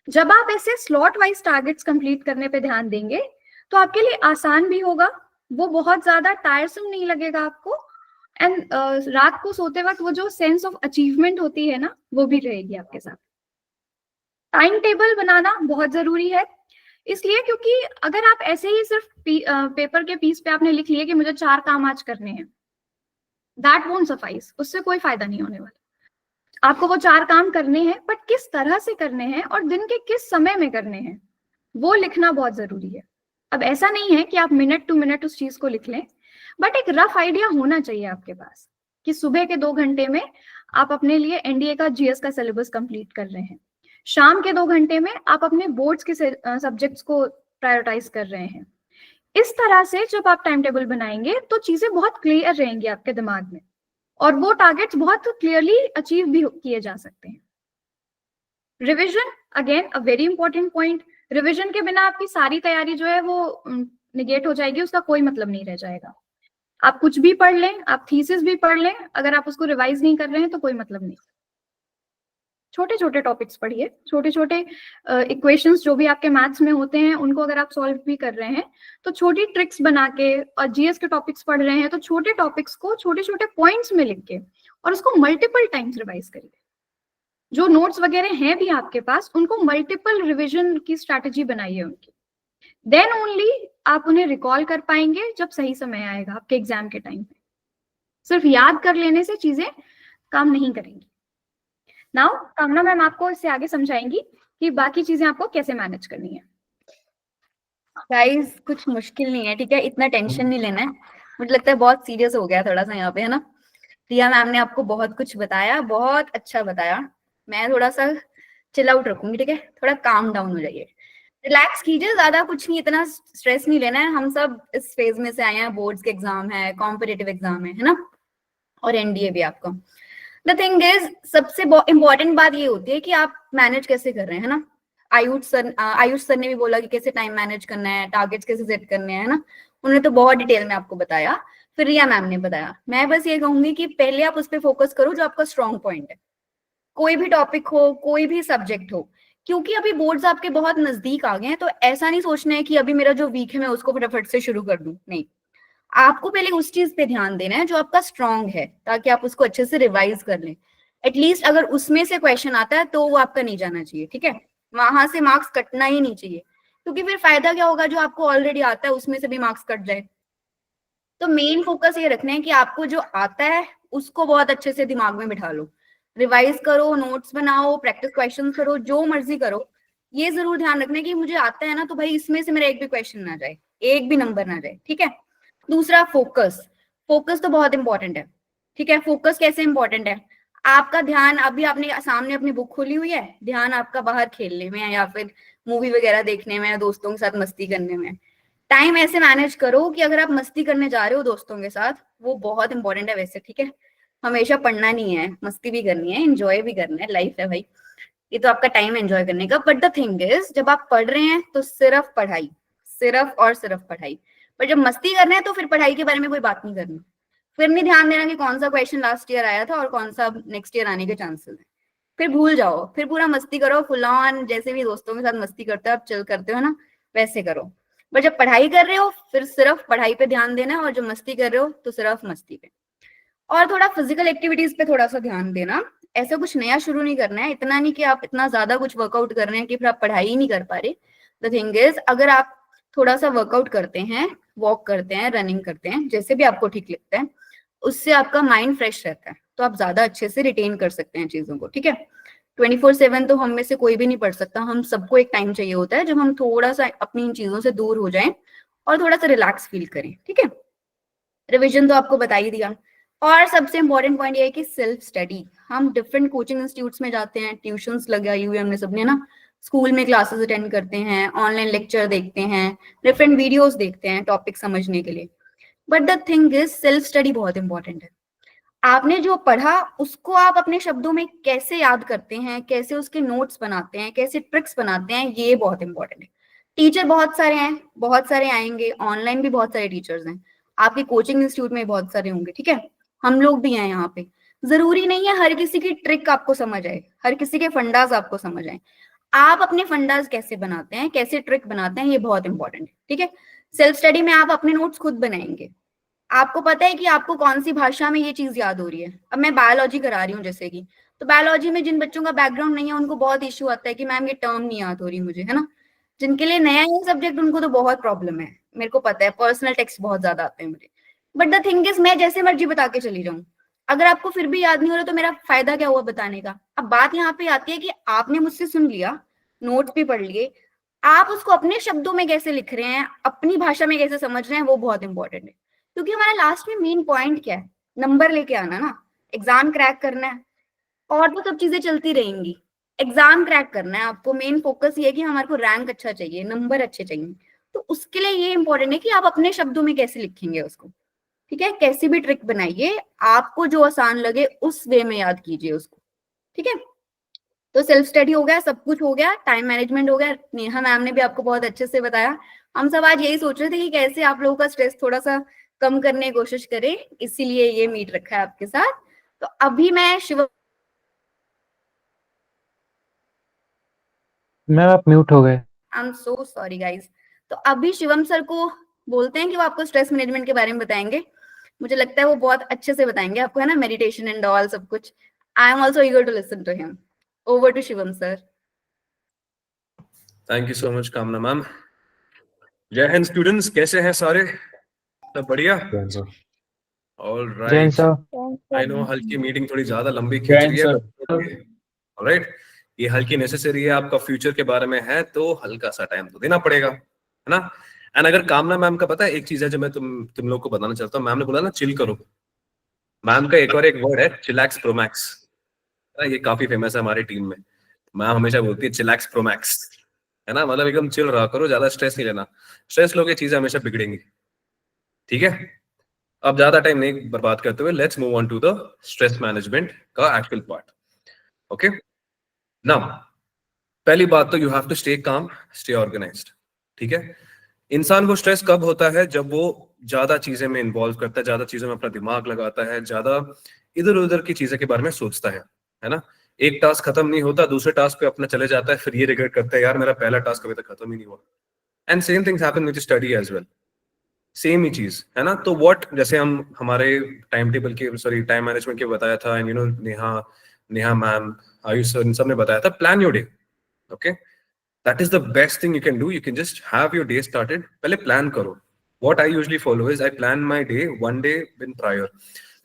जब आप ऐसे स्लॉट वाइज टारगेट्स कंप्लीट करने पे ध्यान देंगे तो आपके लिए आसान भी होगा, वो बहुत ज्यादा टायरसम नहीं लगेगा आपको, एंड रात को सोते वक्त वो जो सेंस ऑफ अचीवमेंट होती है ना, वो भी रहेगी आपके साथ। टाइम टेबल बनाना बहुत जरूरी है, इसलिए क्योंकि अगर आप ऐसे ही सिर्फ पेपर के पीस पे आपने लिख लिया कि मुझे 4 काम आज करने हैं, दैट वोंट सफाइस, उससे कोई फायदा नहीं होने वाला। आपको वो 4 काम करने हैं, बट किस तरह से करने हैं और दिन के किस समय में करने हैं, वो लिखना बहुत जरूरी है। अब ऐसा नहीं है कि आप मिनट टू मिनट उस चीज को लिख लें, बट एक रफ आइडिया होना चाहिए आपके पास कि सुबह के 2 घंटे में आप अपने लिए एनडीए का जीएस का सिलेबस कंप्लीट कर रहे हैं, शाम के 2 घंटे में आप अपने बोर्ड्स के सब्जेक्ट्स को प्रायोरिटाइज कर रहे हैं। इस तरह से जब आप टाइम टेबल बनाएंगे तो चीजें बहुत क्लियर रहेंगी आपके दिमाग में और वो टारगेट्स बहुत क्लियरली अचीव भी किए जा सकते हैं। Revision again a very important point. Revision के बिना आपकी सारी तैयारी जो है वो निगेट हो जाएगी, उसका कोई मतलब नहीं रह जाएगा। आप कुछ भी पढ़ लें, आप थीसिस भी पढ़ लें, अगर आप उसको रिवाइज नहीं कर रहे हैं तो कोई मतलब नहीं। छोटे छोटे टॉपिक्स पढ़िए, छोटे छोटे इक्वेशंस जो भी आपके मैथ्स में होते हैं उनको अगर आप सॉल्व भी कर रहे हैं तो छोटी ट्रिक्स बना के, और जीएस के टॉपिक्स पढ़ रहे हैं तो छोटे टॉपिक्स को छोटे छोटे पॉइंट्स में लिख के और उसको मल्टीपल टाइम्स रिवाइज करिए। जो नोट्स वगैरह हैं भी आपके पास उनको मल्टीपल रिविजन की स्ट्रैटेजी बनाइए उनकी, देन ओनली आप उन्हें रिकॉल कर पाएंगे जब सही समय आएगा आपके एग्जाम के टाइम पे। सिर्फ याद कर लेने से चीजें काम नहीं करेंगी। नाउ कामना मैम आपको इससे आगे समझाएंगी कि बाकी चीजें आपको कैसे मैनेज करनी है। गाइस कुछ मुश्किल नहीं है, ठीक है, इतना टेंशन नहीं लेना है। मुझे लगता है बहुत सीरियस हो गया थोड़ा सा यहाँ पे, है ना। रिया मैम ने आपको बहुत कुछ बताया, बहुत अच्छा बताया। मैं थोड़ा सा चिल आउट रखूंगी, ठीक है, थोड़ा काम डाउन हो जाइए, रिलैक्स कीजिए, ज्यादा कुछ नहीं, इतना स्ट्रेस नहीं लेना है। हम सब इस फेज में से आए हैं, बोर्ड्स के एग्जाम है, कॉम्पिटिटिव एग्जाम है ना, और एनडीए भी आपका। द थिंग इज सबसे इम्पोर्टेंट बात ये होती है कि आप मैनेज कैसे कर रहे हैं, है ना। आयुष सर ने भी बोला कि कैसे टाइम मैनेज करना है, टारगेट्स कैसे सेट करने हैं, है ना। उन्होंने तो बहुत डिटेल में आपको बताया, फिर रिया मैम ने बताया। मैं बस ये कहूंगी कि पहले आप उस पर फोकस करो जो आपका स्ट्रॉन्ग पॉइंट है, कोई भी टॉपिक हो, कोई भी सब्जेक्ट हो, क्योंकि अभी बोर्ड्स आपके बहुत नजदीक आ गए हैं। तो ऐसा नहीं सोचना है कि अभी मेरा जो वीक है मैं उसको फटाफट से शुरू कर दूं, नहीं, आपको पहले उस चीज पे ध्यान देना है जो आपका स्ट्रॉन्ग है, ताकि आप उसको अच्छे से रिवाइज कर लें। एटलीस्ट अगर उसमें से क्वेश्चन आता है तो वो आपका नहीं जाना चाहिए, ठीक है, वहां से मार्क्स कटना ही नहीं चाहिए, क्योंकि फिर फायदा क्या होगा, जो आपको ऑलरेडी आता है उसमें से भी मार्क्स कट जाए। तो मेन फोकस ये रखना है कि आपको जो आता है उसको बहुत अच्छे से दिमाग में बिठा लो, रिवाइज करो, नोट्स बनाओ, प्रैक्टिस क्वेश्चन करो, जो मर्जी करो। ये जरूर ध्यान रखना है कि मुझे आता है ना, तो भाई इसमें से मेरा एक भी क्वेश्चन ना जाए, एक भी नंबर ना जाए, ठीक है। दूसरा फोकस, फोकस तो बहुत इंपॉर्टेंट है, ठीक है। फोकस कैसे इंपॉर्टेंट है, आपका ध्यान अभी आपने सामने अपनी बुक खोली हुई है, ध्यान आपका बाहर खेलने में या फिर मूवी वगैरह देखने में या दोस्तों के साथ मस्ती करने में। टाइम ऐसे मैनेज करो कि अगर आप मस्ती करने जा रहे हो दोस्तों के साथ, वो बहुत इंपॉर्टेंट है वैसे, ठीक है। हमेशा पढ़ना नहीं है, मस्ती भी करनी है, एंजॉय भी करना है, लाइफ है भाई, ये तो आपका टाइम एंजॉय करने का। बट द थिंग इज, जब आप पढ़ रहे हैं तो सिर्फ पढ़ाई, सिर्फ और सिर्फ पढ़ाई। पर जब मस्ती कर रहे हैं तो फिर पढ़ाई के बारे में कोई बात नहीं करनी, फिर नहीं ध्यान देना कि कौन सा क्वेश्चन लास्ट ईयर आया था और कौन सा नेक्स्ट ईयर आने के चांसेस है। फिर भूल जाओ, फिर पूरा मस्ती करो फुल ऑन, जैसे भी दोस्तों के साथ मस्ती करते हो आप, चिल करते हो ना, वैसे करो। पर जब पढ़ाई कर रहे हो फिर सिर्फ पढ़ाई पे ध्यान देना है, और जब मस्ती कर रहे हो तो सिर्फ मस्ती पे। और थोड़ा फिजिकल एक्टिविटीज पे थोड़ा सा ध्यान देना, ऐसा कुछ नया शुरू नहीं करना है, इतना नहीं कि आप इतना ज्यादा कुछ वर्कआउट कर रहे हैं कि फिर आप पढ़ाई ही नहीं कर पा रहे। द थिंग इज, अगर आप थोड़ा सा वर्कआउट करते हैं, वॉक करते हैं, रनिंग करते हैं, जैसे भी आपको ठीक लगता है, उससे आपका माइंड फ्रेश रहता है, तो आप ज्यादा अच्छे से रिटेन कर सकते हैं चीजों को, ठीक है। 24/7 तो हम में से कोई भी नहीं पढ़ सकता, हम सबको एक टाइम चाहिए होता है जब हम थोड़ा सा अपनी इन चीजों से दूर हो जाएं और थोड़ा सा रिलैक्स फील करें, ठीक है। रिविजन तो आपको बता ही दिया। और सबसे इंपॉर्टेंट पॉइंट ये है कि सेल्फ स्टडी। हम डिफरेंट कोचिंग इंस्टीट्यूट्स में जाते हैं, ट्यूशंस लगाई हुई हमने सबने ना, स्कूल में क्लासेस अटेंड करते हैं, ऑनलाइन लेक्चर देखते हैं, डिफरेंट वीडियोस देखते हैं टॉपिक समझने के लिए। But the thing is, self study बहुत इंपॉर्टेंट है। आपने जो पढ़ा उसको आप अपने शब्दों में कैसे याद करते हैं, कैसे उसके नोट्स बनाते हैं, कैसे ट्रिक्स बनाते हैं, ये बहुत इंपॉर्टेंट है। टीचर बहुत सारे हैं, बहुत सारे आएंगे, ऑनलाइन भी बहुत सारे टीचर्स हैं, आपके कोचिंग इंस्टीट्यूट में बहुत सारे होंगे, ठीक है, हम लोग भी हैं यहाँ पे। जरूरी नहीं है हर किसी की ट्रिक आपको समझ आए, हर किसी के फंडाज आपको समझ आए। आप अपने फंडाज कैसे बनाते हैं, कैसे ट्रिक बनाते हैं, ये बहुत इंपॉर्टेंट है, ठीक है। सेल्फ स्टडी में आप अपने नोट्स खुद बनाएंगे, आपको पता है कि आपको कौन सी भाषा में ये चीज याद हो रही है। अब मैं बायोलॉजी करा रही हूँ जैसे कि, तो बायोलॉजी में जिन बच्चों का बैकग्राउंड नहीं है उनको बहुत इश्यू आता है कि मैम ये टर्म नहीं याद हो रही मुझे, है ना। जिनके लिए नया है सब्जेक्ट उनको तो बहुत प्रॉब्लम है, मेरे को पता है, पर्सनल टेक्स्ट बहुत ज्यादा आते हैं मुझे। बट द थिंग इज, मैं जैसे मर्जी बता के चली जाऊँ, अगर आपको फिर भी याद नहीं हो रहा तो मेरा फायदा क्या हुआ बताने का। अब बात यहाँ पे आती है कि आपने मुझसे सुन लिया, नोट्स भी पढ़ लिए, आप उसको अपने शब्दों में कैसे लिख रहे हैं, अपनी भाषा में कैसे समझ रहे हैं, वो बहुत इंपॉर्टेंट है। क्योंकि हमारा लास्ट में मेन पॉइंट क्या है, नंबर लेके आना ना, एग्जाम क्रैक करना है और तो सब चीजें चलती रहेंगी, एग्जाम क्रैक करना है आपको। मेन फोकस ये है कि हमारे को रैंक अच्छा चाहिए, नंबर अच्छे चाहिए। तो उसके लिए ये इंपॉर्टेंट है कि आप अपने शब्दों में कैसे लिखेंगे उसको, ठीक है। कैसी भी ट्रिक बनाइए, आपको जो आसान लगे उस वे में याद कीजिए उसको, ठीक है। तो सेल्फ स्टडी हो गया, सब कुछ हो गया, टाइम मैनेजमेंट हो गया, नेहा मैम ने भी आपको बहुत अच्छे से बताया। हम सब आज यही सोच रहे थे कि कैसे आप लोगों का स्ट्रेस थोड़ा सा कम करने की कोशिश करें, इसीलिए ये मीट रखा है आपके साथ। तो अभी मैं शिव मैम आप म्यूट हो गए। I am so sorry guys. तो अभी शिवम सर को बोलते हैं कि वो आपको स्ट्रेस मैनेजमेंट के बारे में बताएंगे। मुझे लगता है वो बहुत अच्छे से बताएंगे आपको, है ना, मेडिटेशन एंड ऑल सब कुछ। I am also eager to listen to him. Over to Shivam sir. Thank you so much Kamna ma'am. जय हिंद स्टूडेंट्स, कैसे हैं सारे? सब बढ़िया? ऑल जय Hind right. Sir. I know हल्की मीटिंग थोड़ी ज्यादा लंबी खींच जय रही हिंद है, ऑलराइट। ये हल्की नेसेसरी है, आपका फ्यूचर के बारे में है तो हल्का सा टाइम तो देना पड़ेगा, है ना। एंड अगर कामना मैम का पता है एक चीज है जो मैं तुम लोग को बताना चाहता हूँ। मैम ने बोला ना चिल करो, मैम का एक और एक वर्ड है चिलैक्स प्रोमैक्स। ये काफी फेमस है हमारी टीम में। मैम हमेशा बोलती है चिलैक्स प्रोमैक्स, है ना, मतलब एकदम चिल रहा करो, ज्यादा स्ट्रेस नहीं लेना। स्ट्रेस लोगे चीजें हमेशा बिगड़ेंगी, ठीक है। अब ज्यादा टाइम नहीं बर्बाद करते हुए let's move on to the stress management का एक्चुअल पार्ट। ओके, नाउ पहली बात तो you have to stay calm, stay organised, ठीक है। इंसान को स्ट्रेस कब होता है? जब वो ज्यादा चीजें में इन्वॉल्व करता है, ज्यादा चीजों में अपना दिमाग लगाता है, ज्यादा इधर उधर की चीजें के बारे में सोचता है ना। एक टास्क खत्म नहीं होता, दूसरे टास्क पे अपना चले जाता है, फिर ये रिग्रेट करता है यार मेरा पहला टास्क अभी तक खत्म ही नहीं हुआ। And same things happen with study as well, same ही चीज है ना। तो व्हाट, जैसे हम हमारे टाइम टेबल के सॉरी टाइम मैनेजमेंट के बताया था, and you know Neha ma'am, Ayush sir, इन सब ने बताया था, plan your day. Okay, that is the best thing you can do. You can just have your day started, पहले प्लान करो। What I usually follow is I plan my day one day in prior.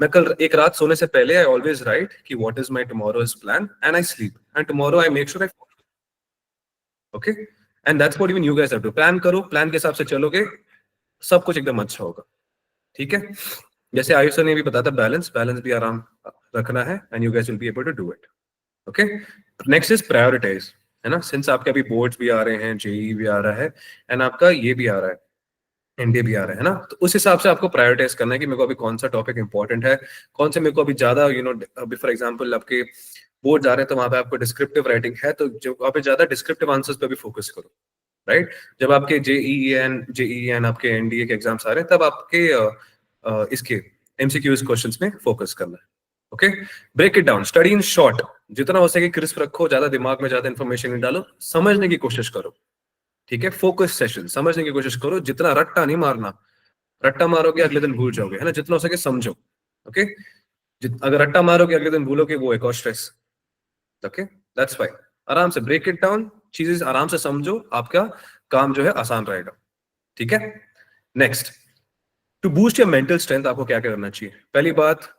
मैं कल एक रात सोने से पहले I always write कि what is my tomorrow's plan and I sleep, and tomorrow I make sure I follow. Okay, and that's what even you guys have to plan करो। Plan के हिसाब से चलोगे, सब कुछ एकदम अच्छा होगा, ठीक है। जैसे आयुष ने भी बताया था, बैलेंस भी आराम रखना है, and you guys will be able to do it. Okay, next is prioritise, है ना। सिंस आपके अभी बोर्ड्स भी आ रहे हैं, जेई भी आ रहा है, एंड आपका ये भी आ रहा है, एनडीए भी आ रहा है ना। तो उस हिसाब से आपको प्रायोरिटाइज करना है कि मेरे को अभी कौन सा टॉपिक इंपॉर्टेंट है, कौन से मेरे को अभी ज्यादा अभी फॉर एग्जांपल आपके बोर्ड आ रहे हैं तो वहां पे आपको डिस्क्रिप्टिव राइटिंग है, तो जो वहां पे ज्यादा डिस्क्रिप्टिव आंसर्स पे भी फोकस करो, राइट। जब आपके जेईई आपके एनडीए के एग्जाम्स आ रहे हैं, तब आपके इसके एमसीक्यूज क्वेश्चंस में फोकस करना है। Okay, break it down, study in short, जितना हो सके क्रिस्प रखो, ज्यादा दिमाग में ज्यादा इंफॉर्मेशन नहीं डालो, समझने की कोशिश करो, ठीक है। फोकस सेशन, समझने की कोशिश करो, जितना रट्टा नहीं मारना, रट्टा मारोगे अगले दिन भूल जाओगे, है ना। जितना हो सके समझो, ओके। अगर रट्टा मारोगे अगले दिन भूलोगे, वो एक और स्ट्रेस। Okay, that's fine. आराम से ब्रेक इट डाउन, चीजें आराम से समझो, आपका काम जो है आसान रहेगा, ठीक है। Next, to boost your mental strength आपको क्या करना चाहिए? पहली बात,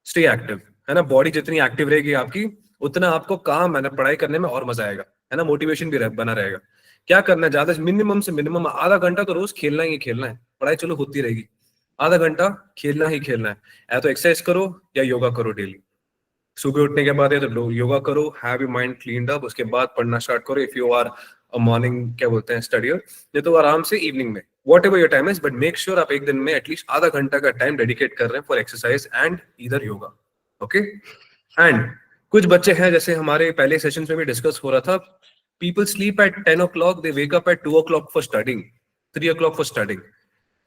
स्टे एक्टिव, है ना। बॉडी जितनी एक्टिव रहेगी आपकी, उतना आपको काम है ना पढ़ाई करने में और मजा आएगा, है ना। मोटिवेशन भी बना रहेगा। क्या करना है, ज्यादा मिनिमम से मिनिमम आधा घंटा तो रोज खेलना ही खेलना है। पढ़ाई चलो होती रहेगी, आधा घंटा खेलना ही खेलना है। या तो एक्सरसाइज करो या योगा करो डेली। सुबह उठने के बाद या तो योगा करो, have your mind cleaned up, उसके बाद पढ़ना स्टार्ट करो। If you are a morning क्या बोलते हैं स्टडियर, ये तो आराम से इवनिंग में, what ever your time is, but make sure आप एक दिन में एटलीस्ट आधा घंटा का टाइम डेडिकेट कर रहे हैं for exercise and either yoga. Okay, and कुछ बच्चे हैं, जैसे हमारे पहले सेशन में भी डिस्कस हो रहा था, people sleep at 10 o'clock, they wake up at 2 o'clock for studying, 3 o'clock for studying.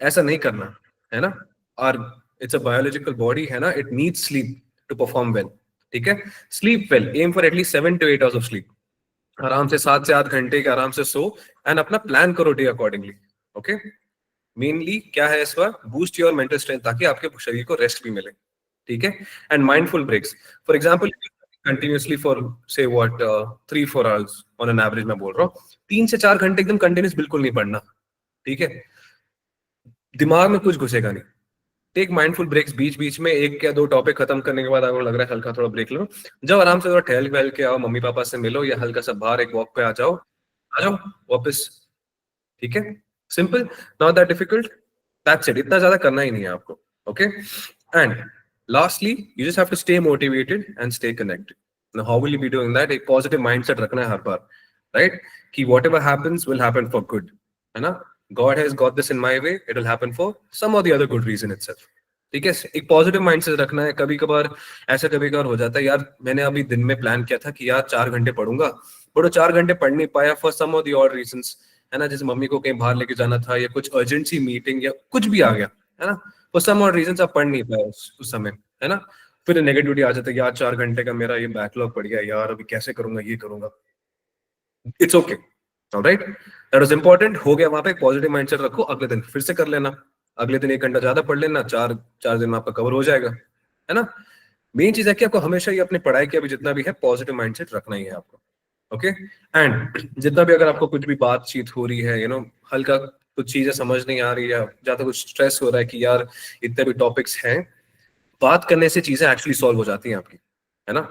ऐसा नहीं करना, है ना। और it's a biological body, है ना, it needs sleep to perform well, ठीक है। sleep well, aim for at least 7 to 8 hours of sleep. आराम से 7 से 8 घंटे के आराम से सो, एंड अपना प्लान करो डे अकॉर्डिंगली। ओके, मेनली क्या है इस बार, बूस्ट योर मेंटल स्ट्रेंथ, ताकि आपके शरीर को रेस्ट भी मिले, ठीक है। And mindful breaks, for example continuously for say what 3-4 hours on an average, मैं बोल रहा हूँ 3 से 4 घंटे एकदम कंटिन्यूस बिल्कुल नहीं पढ़ना, ठीक है। दिमाग में कुछ घुसेगा नहीं। टेक माइंडफुल ब्रेक्स, बीच बीच में 1 या 2 टॉपिक खत्म करने के बाद आपको लग रहा है हल्का थोड़ा ब्रेक लो, जब आराम से थोड़ा टहल वहल के आओ, मम्मी पापा से मिलो, या हल्का सा बाहर एक वॉक पे आ जाओ वापस, ठीक है। Simple, not that difficult, that's it. इतना ज्यादा करना ही नहीं है आपको, okay. And Lastly, you just have to stay motivated and stay connected. Now, how will you be doing that? एक positive mindset रखना है हर बार, right? कि whatever happens will happen for good, है ना? God has got this in my way. It will happen for some or the other good reason itself. ठीक है, एक positive mindset रखना है. कभी कभार ऐसा कभी कभार हो जाता है, यार मैंने अभी दिन में प्लान किया था कि यार 4 घंटे पढ़ूंगा, बट वो 4 घंटे पढ़ नहीं पाया फॉर सम और द ऑड रीजंस, है ना? जैसे मम्मी को कहीं बाहर लेके जाना था या कुछ अर्जेंसी मीटिंग या कुछ भी आ गया, है ना? फॉर सम और रीजंस आप पढ़ नहीं पाए उस समय, है ना? फिर नेगेटिविटी आ जाता है, यार 4 घंटे का मेरा ये बैकलॉग पड़ गया, यार अभी कैसे करूंगा, ये करूंगा. It's okay, alright, that was important. हो गया, वहां पे पॉजिटिव माइंडसेट रखो, अगले दिन फिर से कर लेना, अगले दिन 1 घंटा ज्यादा पढ़ लेना, 4 दिन में आपका कवर हो जाएगा, है ना? मेन चीज है कि आपको हमेशा ही अपनी पढ़ाई के अभी जितना भी है पॉजिटिव माइंडसेट रखना ही है आपको. ओके, एंड जितना भी अगर आपको कुछ भी बातचीत हो रही है, हल्का कुछ चीजें समझ नहीं आ रही है, ज्यादा कुछ स्ट्रेस हो रहा है कि यार इतने भी टॉपिक्स हैं, बात करने से चीजें एक्चुअली सॉल्व हो जाती हैं आपकी, है ना?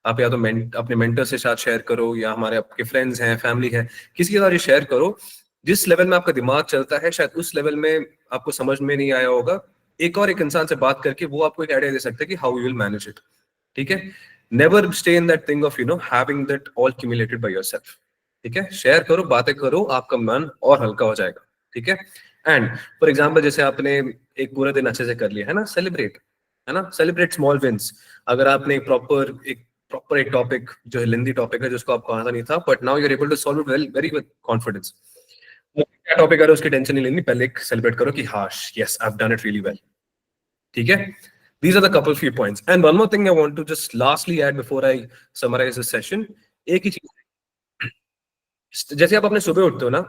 आप या तो अपने मेंटर से साथ शेयर करो, या हमारे आपके फ्रेंड्स हैं, फैमिली है, किसी के साथ ये शेयर करो. जिस लेवल में आपका दिमाग चलता है, शायद उस लेवल में आपको समझ में नहीं आया होगा, एक इंसान से बात करके वो आपको एक आइडिया दे सकता है कि how you will manage it. ठीक है, never stay in that thing of having that all cumulated by yourself. ठीक है, शेयर करो, बातें करो, आपका मन और हल्का हो जाएगा. ठीक है, एंड फॉर एग्जाम्पल जैसे आपने एक पूरा दिन अच्छे से कर लिया, है ना? सेलिब्रेट, है ना? Celebrate small wins. अगर आपने प्रॉपर एक टॉपिक जो है लेंथी टॉपिक है, जिसको आपको आता नहीं था, but now you are able to solve it very with confidence. क्या टॉपिक है उसकी टेंशन नहीं लेनी, पहले एक सेलिब्रेट करो कि हाश, yes I have done it really well. ठीक है, these are the couple few points. And one more thing I want to just lastly add before I summarize this session. एक ही चीज, जैसे आप अपने सुबह उठते हो ना,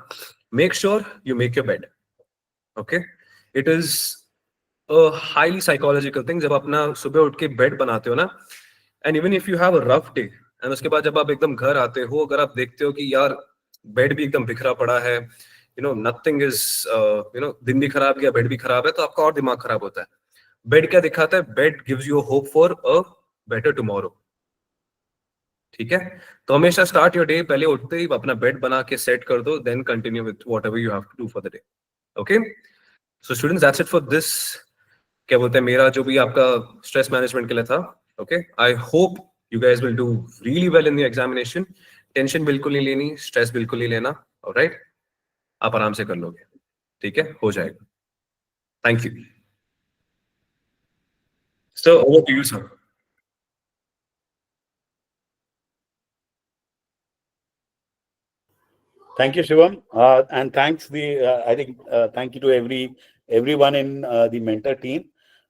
make sure you make your bed. Okay, it is a highly psychological thing. जब अपना सुबह उठ के बेड बनाते हो ना, and even if you have a rough day, and उसके बाद जब आप एकदम घर आते हो, अगर आप देखते हो कि यार बेड भी एकदम बिखरा पड़ा है, nothing is दिन भी खराब गया, बेड भी खराब है, तो आपका और दिमाग खराब होता है. बेड क्या दिखाता है? Bed gives you hope for a better tomorrow. ठीक है, तो हमेशा स्टार्ट योर डे, पहले उठते ही अपना बेड बना के सेट कर दो, then continue with whatever you have to do for the day. Okay, so students, that's it for this, क्या बोलते हैं, मेरा जो भी आपका स्ट्रेस मैनेजमेंट के लिए था. Okay, I hope you guys will do really well in the examination. Tension बिल्कुल नहीं लेनी, स्ट्रेस बिल्कुल नहीं लेना. ऑलराइट, आप आराम से कर लोगे. ठीक है, हो जाएगा. Thank you. So over to you, sir. Thank you, Shivam, and thanks thank you to everyone in the mentor team.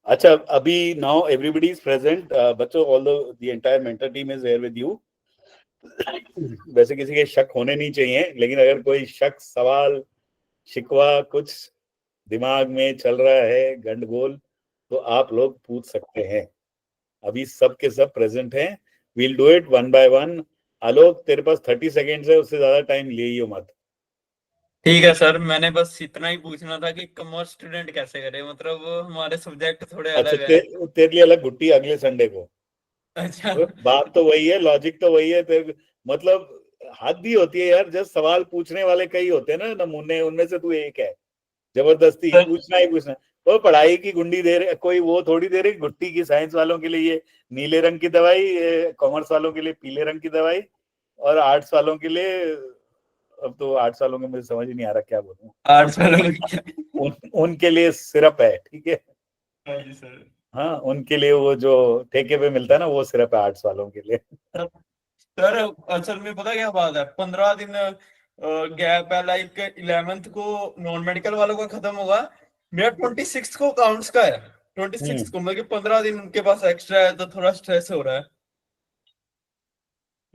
अच्छा, अभी now everybody is present. बच्चों, although the entire mentor team is here with you. वैसे किसी के शक होने नहीं चाहिए, लेकिन अगर कोई शक, सवाल, शिकवा कुछ दिमाग में चल रहा है, गंडगोल, तो आप लोग पूछ सकते हैं. अभी सब के सब प्रेजेंट हैं. We'll do it one by one. Alok, तेरे पास 30 सेकेंड्स है, उससे ज्यादा टाइम ले ही मत. ठीक है सर, मैंने बस इतना ही पूछना था कि कॉमर्स स्टूडेंट कैसे करे, मतलब हमारे सब्जेक्ट थोड़े अलग है. तेरे लिए अलग गुट्टी अगले संडे को. अच्छा, बात तो वही है, लॉजिक तो वही है. मतलब हद भी होती है यार, जब सवाल पूछने वाले कई होते हैं ना नमूने, उनमें से तू एक है. जबरदस्ती पूछना ही पूछना. तो पढ़ाई की गुंडी दे रहे कोई, वो थोड़ी दे रही गुट्टी की. साइंस वालों के लिए ये नीले रंग की दवाई, कॉमर्स वालों के लिए पीले रंग की दवाई, और आर्ट्स वालों के लिए, अब तो आर्ट्स वालों के मुझे समझ ही नहीं आ रहा क्या बोलूं. आर्ट्स वालों उनके लिए सिरप है. ठीक है, सर. हाँ, उनके लिए वो जो ठेके पे मिलता है ना, वो सिरप है आर्ट्स वालों के लिए. सर असल में पता क्या बात है, 15 दिन गैप है. लाइक 11th को नॉन मेडिकल वालों का खत्म होगा, मेरा 26 को अकाउंट्स का है. 26 को, मतलब 15 दिन उनके पास एक्स्ट्रा है, तो थोड़ा स्ट्रेस हो रहा है.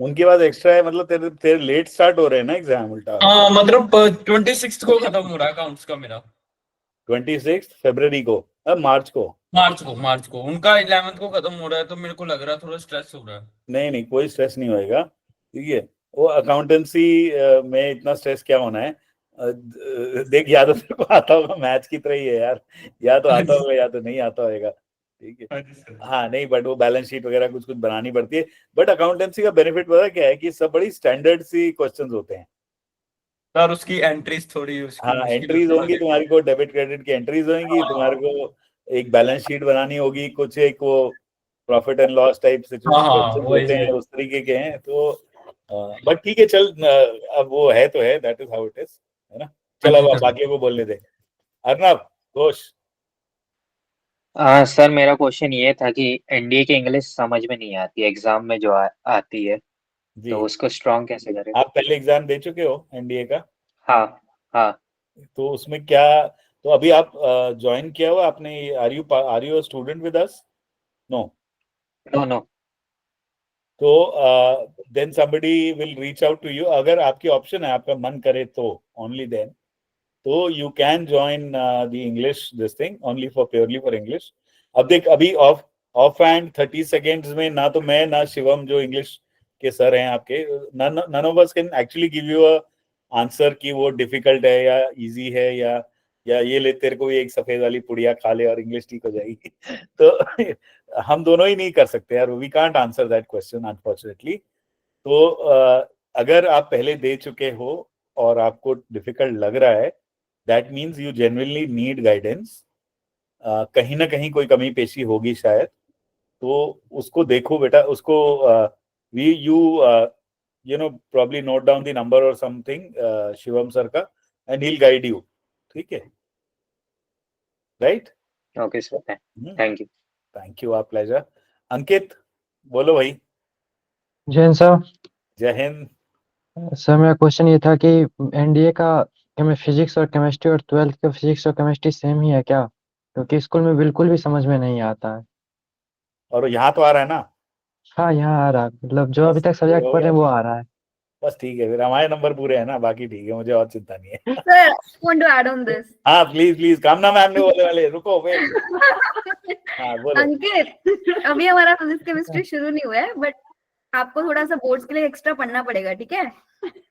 उनके पास एक्स्ट्रा है मतलब तेरे लेट स्टार्ट हो रहे हैं ना एग्जाम उल्टा. हाँ, मतलब 26 को खत्म हो रहा है अकाउंट्स का मेरा. 26 फरवरी को, मार्च को उनका 11th को खत्म हो रहा है, तो मेरे को लग रहा है थोड़ा स्ट्रेस हो रहा है. नहीं, कोई स्ट्रेस नहीं होएगा. ठीक है, वो अकाउंटेंसी में इतना स्ट्रेस क्या होना है. देख, या तो तेरे को आता होगा, मैथ्स की तरह ही है यार, या तो आता होगा या तो नहीं आता होगा. ठीक है, हाँ, नहीं, बट वो बैलेंस शीट वगैरह कुछ बनानी पड़ती है. बट अकाउंटेंसी का बेनिफिट पता क्या है, कि सब बड़ी स्टैंडर्ड सी क्वेश्चंस होते हैं सर. उसकी एंट्रीज थोड़ी, हाँ, एंट्रीज होंगी तुम्हारी को, डेबिट क्रेडिट की एंट्रीज होंगी तुम्हारे को, एक बैलेंस शीट बनानी होगी, कुछ एक वो प्रॉफिट एंड लॉस टाइप हाँ, वो होते हैं, उस तरीके के हैं। तो बट ठीक है, चल अब वो है तो है, that is how it is, है ना। चल अब बाकियों को बोलने दे। अर्नब घोष। सर मेरा क्वेश्चन ये था कि एनडीए की इंग्लिश समझ में नहीं आती एग्जाम में जो आती है, जी, तो उसको स्ट्रॉन्ग कैसे करें? आप पहले एग्जाम दे चुके हो एनडीए का? हाँ हाँ। तो उसमें क्या, तो अभी आप ज्वाइन किया हुआ आपने? Are you a student with us? No no no. तो then somebody will reach out to you. अगर आपकी ऑप्शन है, आपका मन करे तो ओनली देन, तो you can join the English this thing only for purely for English. अब देख, अभी ऑफ एंड 30 सेकेंड्स में ना तो मैं ना शिवम जो इंग्लिश के सर हैं आपके, none of us can actually give you a answer कि वो डिफिकल्ट है या इजी है, या ये ले तेरे को भी एक सफेद वाली पुड़िया खा ले और इंग्लिश ठीक हो जाएगी। तो हम दोनों ही नहीं कर सकते यार, we can't answer that question unfortunately. तो अगर आप पहले दे चुके हो और आपको डिफिकल्ट लग रहा है, that means you genuinely need guidance. कहीं ना कहीं कोई कमी पेशी होगी शायद, तो उसको देखो बेटा, उसको you know probably note down the number or something Shivam sir का, and he'll guide you, ठीक है? Right? Okay sir, thank you. Thank you, आप प्लेजर। अंकित बोलो भाई। जैन सर। जय हिंद। सर मेरा क्वेश्चन ये था कि एनडीए का फिजिक्स और केमिस्ट्री और 12th का फिजिक्स और केमिस्ट्री सेम ही है क्या? क्योंकि स्कूल में बिल्कुल भी समझ में नहीं आता है। और यहाँ तो आ रहा है ना? हाँ यहाँ आ रहा है, मतलब जो अभी बस तक सब्जेक्ट हो पढ़ रहे गया। हैं वो आ रहा है। बस ठीक है, फिर हमारे नंबर पूरे हैं ना, बाकी ठीक है, मुझे और चिंता नहीं है। Sir, I want to add on this. हाँ प्लीज प्लीज, कामना मैम ने बोलने वाले, रुको वेट। हाँ बोलो। अंकित, अभी हमारा फिजिक्स केमिस्ट्री शुरू नहीं हुआ है, बट आपको थोड़ा सा बोर्ड्स के लिए एक्स्ट्रा पढ़ना पड़ेगा, ठीक है?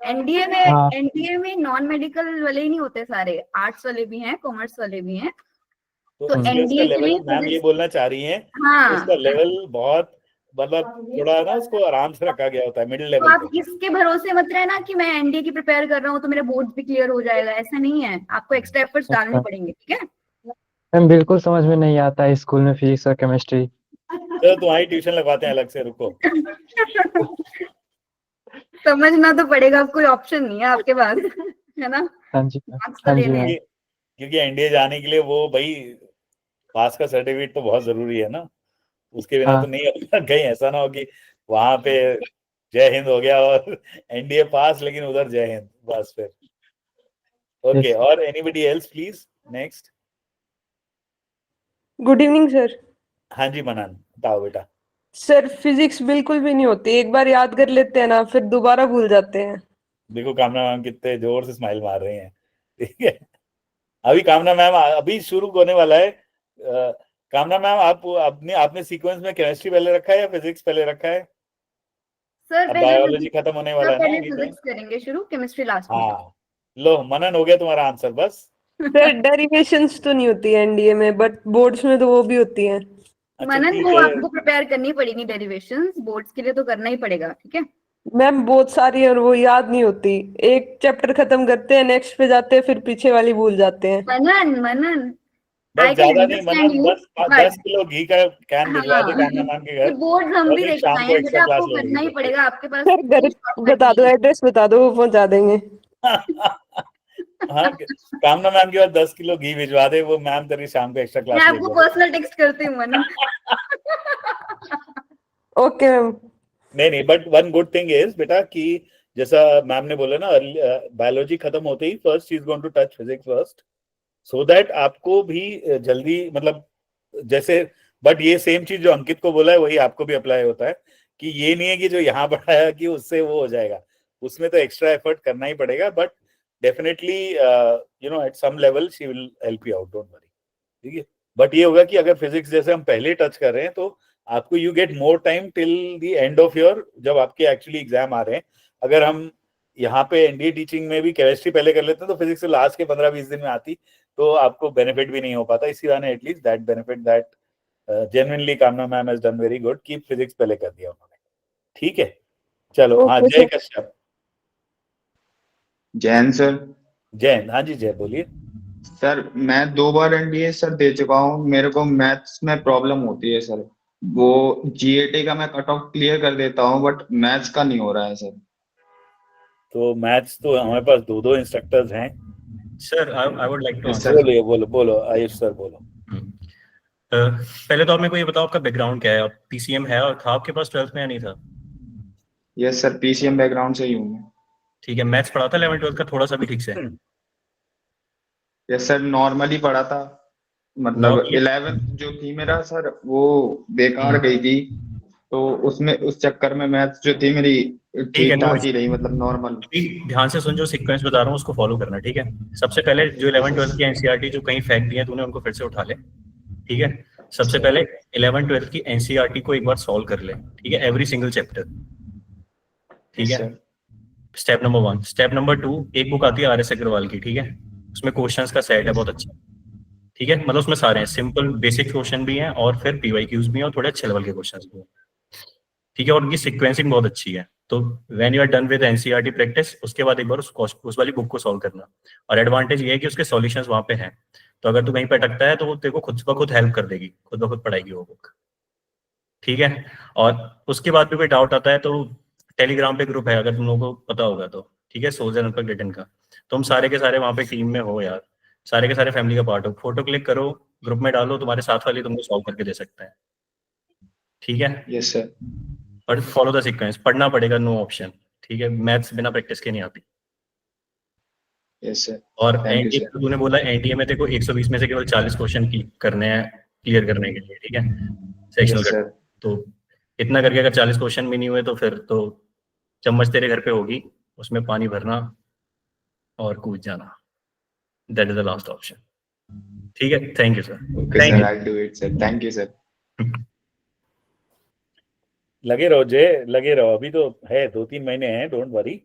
एनडीए हाँ। में नॉन मेडिकल वाले ही नहीं होते सारे, आर्ट्स वाले भी हैं, कॉमर्स वाले भी हैं। तो तो इसलिए उसका एनडीए के लेवल, लिए मैम ये बोलना चाह रही हैं, हाँ, उसका लेवल बहुत मतलब थोड़ा ना उसको आराम से रखा गया होता है, मिडिल तो लेवल आप पे। इसके भरोसे मत रहना कि मैं एनडीए की प्रिपेयर कर रहा हूँ तो मेरे बोर्ड भी क्लियर हो जाएगा, ऐसा नहीं है। आपको एक्स्ट्रा एफर्ट्स डालने अच्छा पड़ेंगे, ठीक है? मैम, बिल्कुल समझ में नहीं आता है स्कूल में फिजिक्स और केमिस्ट्री। तो तुम्हारी ट्यूशन लगवाते हैं अलग से, रुको। समझना तो पड़ेगा, कोई ऑप्शन नहीं है आपके पास, है ना? हाँ जी मार्क्स तो हाँ जी लेने मैम। हैं। क्योंकि एनडीए जाने के लिए वो भाई पास का सर्टिफिकेट तो बहुत जरूरी है ना, उसके बिना हाँ तो नहीं होगा। कहीं ऐसा ना हो कि वहां पे जय हिंद हो गया और एनडीए पास लेकिन उधर जय हिंद, बस फिर। Okay, Yes. और anybody else please, next. Good evening sir. हाँ जी मनन, बताओ बेटा। सर फिजिक्स बिल्कुल भी नहीं होती, एक बार याद कर लेते हैं ना फिर दोबारा भूल जाते हैं। देखो कामना मैम कितने जोर से स्माइल मार रही हैं, ठीक है? अभी कामना मैम अभी शुरू होने वाला है। कामना मैम आप आपने सीक्वेंस में केमिस्ट्री पहले रखा है या फिजिक्स पहले रखा है? सर अब पहले बायोलॉजी खत्म होने वाला है ना पहले अभी तो। फिजिक्स करेंगे शुरू, केमिस्ट्री लास्ट में। हाँ लो मनन, हो गया तुम्हारा आंसर बस। सर डेरिवेशंस तो नहीं होती है एनडीए में, बट बोर्ड्स में तो वो भी होती हैं। अच्छा मनन, ठीक वो है। आपको प्रिपेयर करनी पड़ेगी, डेरिवेशंस बोर्ड्स के लिए तो करना ही पड़ेगा, ठीक है? मैम बहुत सारी है और वो याद नहीं होती, एक चैप्टर खत्म करते हैं नेक्स्ट पे जाते हैं फिर पीछे वाली भूल जाते हैं। मनन बस आई कैन ज्यादा नहीं अंडरस्टैंड मनन, यू, 10 किलो घी का कैन भिजवा दे हाँ कामना मैम के घर, बोर्ड हम और भी फिर देखते शाम को हैं एक्स्ट्रा बेटा, क्लास आपको ले करना ही लेगी। पड़ेगा, आपके पास सर घर कोई shortcut बता दो, नहीं है। एड्रेस बता दो, वो पहुंचा देंगे। हाँ, कामना मैम के पास 10 किलो घी भिजवा दे, वो मैम तेरी शाम को एक्स्ट्रा मैं क्लास ले आपको लेगी। पर्सनल टेक्स्ट करती हूँ मनन। Okay ma'am. नहीं, but one good thing is बेटा कि जैसा मैम ने बोला ना, बायोलॉजी खत्म होते ही first she is going to touch physics first, so that आपको भी जल्दी मतलब जैसे, बट ये सेम चीज जो अंकित को बोला है वही आपको भी अप्लाई होता है कि ये नहीं है कि जो यहाँ पढ़ाया कि उससे वो हो जाएगा, उसमें तो एक्स्ट्रा एफर्ट करना ही पड़ेगा। But definitely you know at some level she will help you out, don't worry, ठीक है? बट ये होगा कि अगर फिजिक्स जैसे हम पहले टच कर रहे हैं तो आपको you get more time till the end of your, जब आपके एक्चुअली एग्जाम आ रहे हैं। अगर हम यहाँ पे एनडीए टीचिंग में भी केमिस्ट्री पहले कर लेते हैं तो फिजिक्स लास्ट के 15-20 दिन में आती, तो आपको बेनिफिट भी नहीं हो पाता। इसी बहाने at least that benefit that genuinely Kamna ma'am has done very good कि फिजिक्स पहले कर दिया उन्होंने, ठीक है? चलो हाँ, जय कश्यप। जैन सर। जैन, हाँ जी जय बोलिए। सर मैं 2 बार एनडीए सर दे चुका हूँ, मेरे को मैथ्स में प्रॉब्लम होती है सर। वो जीएटी का मैं कट ऑफ क्लियर कर देता हूँ, बट मैथ्स का नहीं हो रहा है सर। तो मैथ्स तो हमारे पास 2 इंस्ट्रक्टर्स हैं। Sir I would like to Yes, answer. sir. बोलो बोलो आयुष सर बोलो। पहले तो आप मेरे को ये बताओ आपका बैकग्राउंड क्या है, आप पीसीएम है और था आपके पास 12th में या नहीं था? यस सर, पीसीएम बैकग्राउंड से ही हूँ मैं। ठीक है, मैथ्स पढ़ा था 11th 12th का थोड़ा सा भी ठीक से? यस सर, नॉर्मली पढ़ा था, मतलब Normally? 11th जो थी मेरा सर वो बेकार गई थी, तो उसमें उस चक्कर में मैथ्स जो थी मेरी ठीक ठाक ही रही, मतलब नॉर्मल। ध्यान से सुन, जो सीक्वेंस बता रहा हूँ उसको फॉलो करना, ठीक है? सबसे पहले जो 11th 12th की एनसीईआरटी जो कहीं फेंक दिए तूने उनको फिर से उठा ले, ठीक है? सबसे पहले 11th 12th की एनसीईआरटी को एक बार सॉल्व कर ले, ठीक है? एवरी सिंगल चैप्टर, ठीक है? Step number 1। स्टेप नंबर 2, एक बुक आती है आर.एस. अग्रवाल की, ठीक है? उसमें क्वेश्चंस का सेट है बहुत अच्छा, ठीक है? मतलब उसमें सारे हैं, सिंपल बेसिक क्वेश्चन भी हैं और फिर पीवाईक्यूज भी हैं और थोड़े अच्छे लेवल के क्वेश्चंस भी हैं, ठीक है? और उनकी सीक्वेंसिंग बहुत अच्छी है। तो when you are done with NCERT practice, उसके बाद एक बार उस वाली बुक को सॉल्व करना। और एडवांटेज ये है कि उसके सॉल्यूशंस वहां पे हैं, तो अगर तू कहीं पे अटकता है तो वो तेरे को खुद ब खुद हेल्प कर देगी, खुद ब खुद पढ़ाएगी वो बुक, ठीक है? और उसके बाद भी कोई डाउट आता है तो टेलीग्राम पे ग्रुप है, अगर तुम लोगों को पता होगा तो, ठीक है? सोल्जर अनपक रिटन का। तुम सारे के सारे वहां पे टीम में हो यार, सारे के सारे फैमिली का पार्ट हो। फोटो क्लिक करो, ग्रुप में डालो, तुम्हारे साथ वाली तुमको सॉल्व करके दे सकते हैं, ठीक है? Yes sir. और फॉलो द सीक्वेंस, पढ़ना पड़ेगा, नो ऑप्शन, ठीक है? मैथ्स बिना प्रैक्टिस के नहीं आती। Yes sir. और Thank you, एनडीए sir. तूने बोला एनडीए में देखो 120 में से केवल 40 क्वेश्चन करने हैं क्लियर करने के लिए, ठीक है? Sectional Yes, sir. तो इतना करके अगर 40 क्वेश्चन भी नहीं हुए तो फिर तो चम्मच तेरे घर पे होगी, उसमें पानी भरना और कूद जाना, that is the last option, ठीक है? Thank you sir. Okay sir, I'll do it sir. Thank you sir. लगे रहो जय, लगे रहो, अभी तो है 2-3 महीने हैं, डोंट वरी,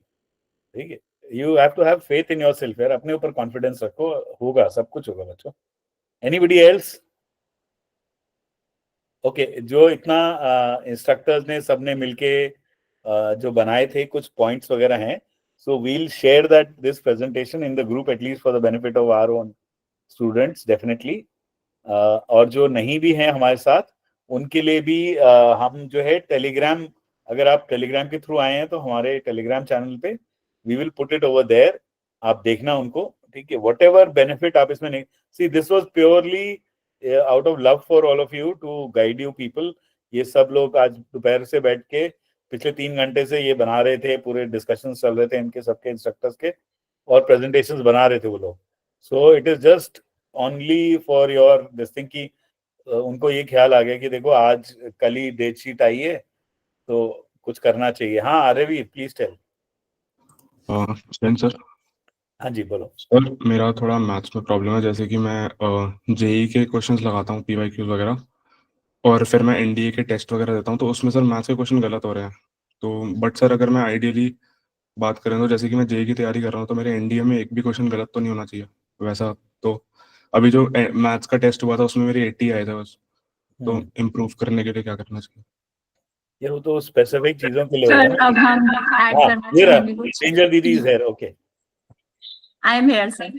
ठीक है? You have to have faith in yourself यार, अपने ऊपर कॉन्फिडेंस रखो, होगा, सब कुछ होगा बच्चों। Anybody else? ओके, जो इतना इंस्ट्रक्टर्स ने सबने मिलके जो बनाए थे, कुछ पॉइंट्स वगैरह हैं, so we'll share that this presentation in the group at least for the benefit of our own students definitely. और जो नहीं भी हैं हमारे साथ उनके लिए भी हम जो है टेलीग्राम, अगर आप टेलीग्राम के थ्रू आए हैं तो हमारे टेलीग्राम चैनल पे we will put it over there, आप देखना उनको, ठीक है? वट एवर बेनिफिट आप इसमें नहीं, see this was purely out of love for all of you to guide you people. ये सब लोग आज दोपहर से बैठ के पिछले 3 घंटे से ये बना रहे थे, पूरे डिस्कशन चल रहे थे इनके सबके इंस्ट्रक्टर्स के, और प्रेजेंटेशंस बना रहे थे वो लोग। So it is just only for your this thing की उनको ये ख्याल आ गया कि देखो आज कल ही डेट शीट आई है तो कुछ करना चाहिए। हाँ आर्यवीर प्लीज टेल। सर हाँ जी बोलो। सर, मेरा थोड़ा मैथ्स में प्रॉब्लम है, जैसे कि मैं जेई के क्वेश्चंस लगाता हूँ, पीवाईक्यूज वगैरह, और फिर मैं एनडीए के टेस्ट वगैरह देता हूँ, तो उसमें सर मैथ्स के क्वेश्चन गलत हो रहे हैं। तो बट सर अगर मैं आइडियली बात करें तो जैसे कि मैं जेई की तैयारी कर रहा हूँ तो मेरे एनडीए में एक भी क्वेश्चन गलत तो नहीं होना चाहिए वैसा। तो अभी जो मैथ्स का टेस्ट हुआ था उसमें मेरे 80 आए थे बस, तो इम्प्रूव करने के लिए क्या करना चाहिए? ये वो तो स्पेसिफिक चीजों के लिए सर होगा। अब हम ऐड हाँ, करना ये रहा, चाहेंगे कुछ। एंजल दीदी is here, okay. I am here sir.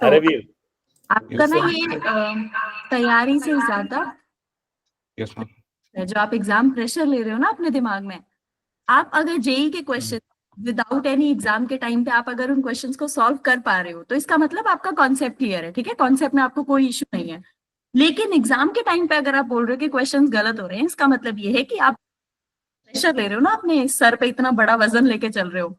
Aryaveer आपका ना ये तैयारी से ज्यादा यस मैम। जो आप एग्जाम प्रेशर ले रहे हो ना अपने दिमाग में, आप अगर जेई के क्वेश्चन विदाउट एनी एग्जाम के टाइम पे आप अगर उन क्वेश्चंस को सॉल्व कर पा रहे हो तो इसका मतलब आपका कॉन्सेप्ट क्लियर है, ठीक है? कॉन्सेप्ट में आपको कोई इश्यू नहीं है। लेकिन एग्जाम के टाइम पे अगर आप बोल रहे हो कि क्वेश्चंस गलत हो रहे हैं, इसका मतलब ये है कि आप प्रेशर ले रहे हो ना, अपने सर पे इतना बड़ा वजन लेके चल रहे हो,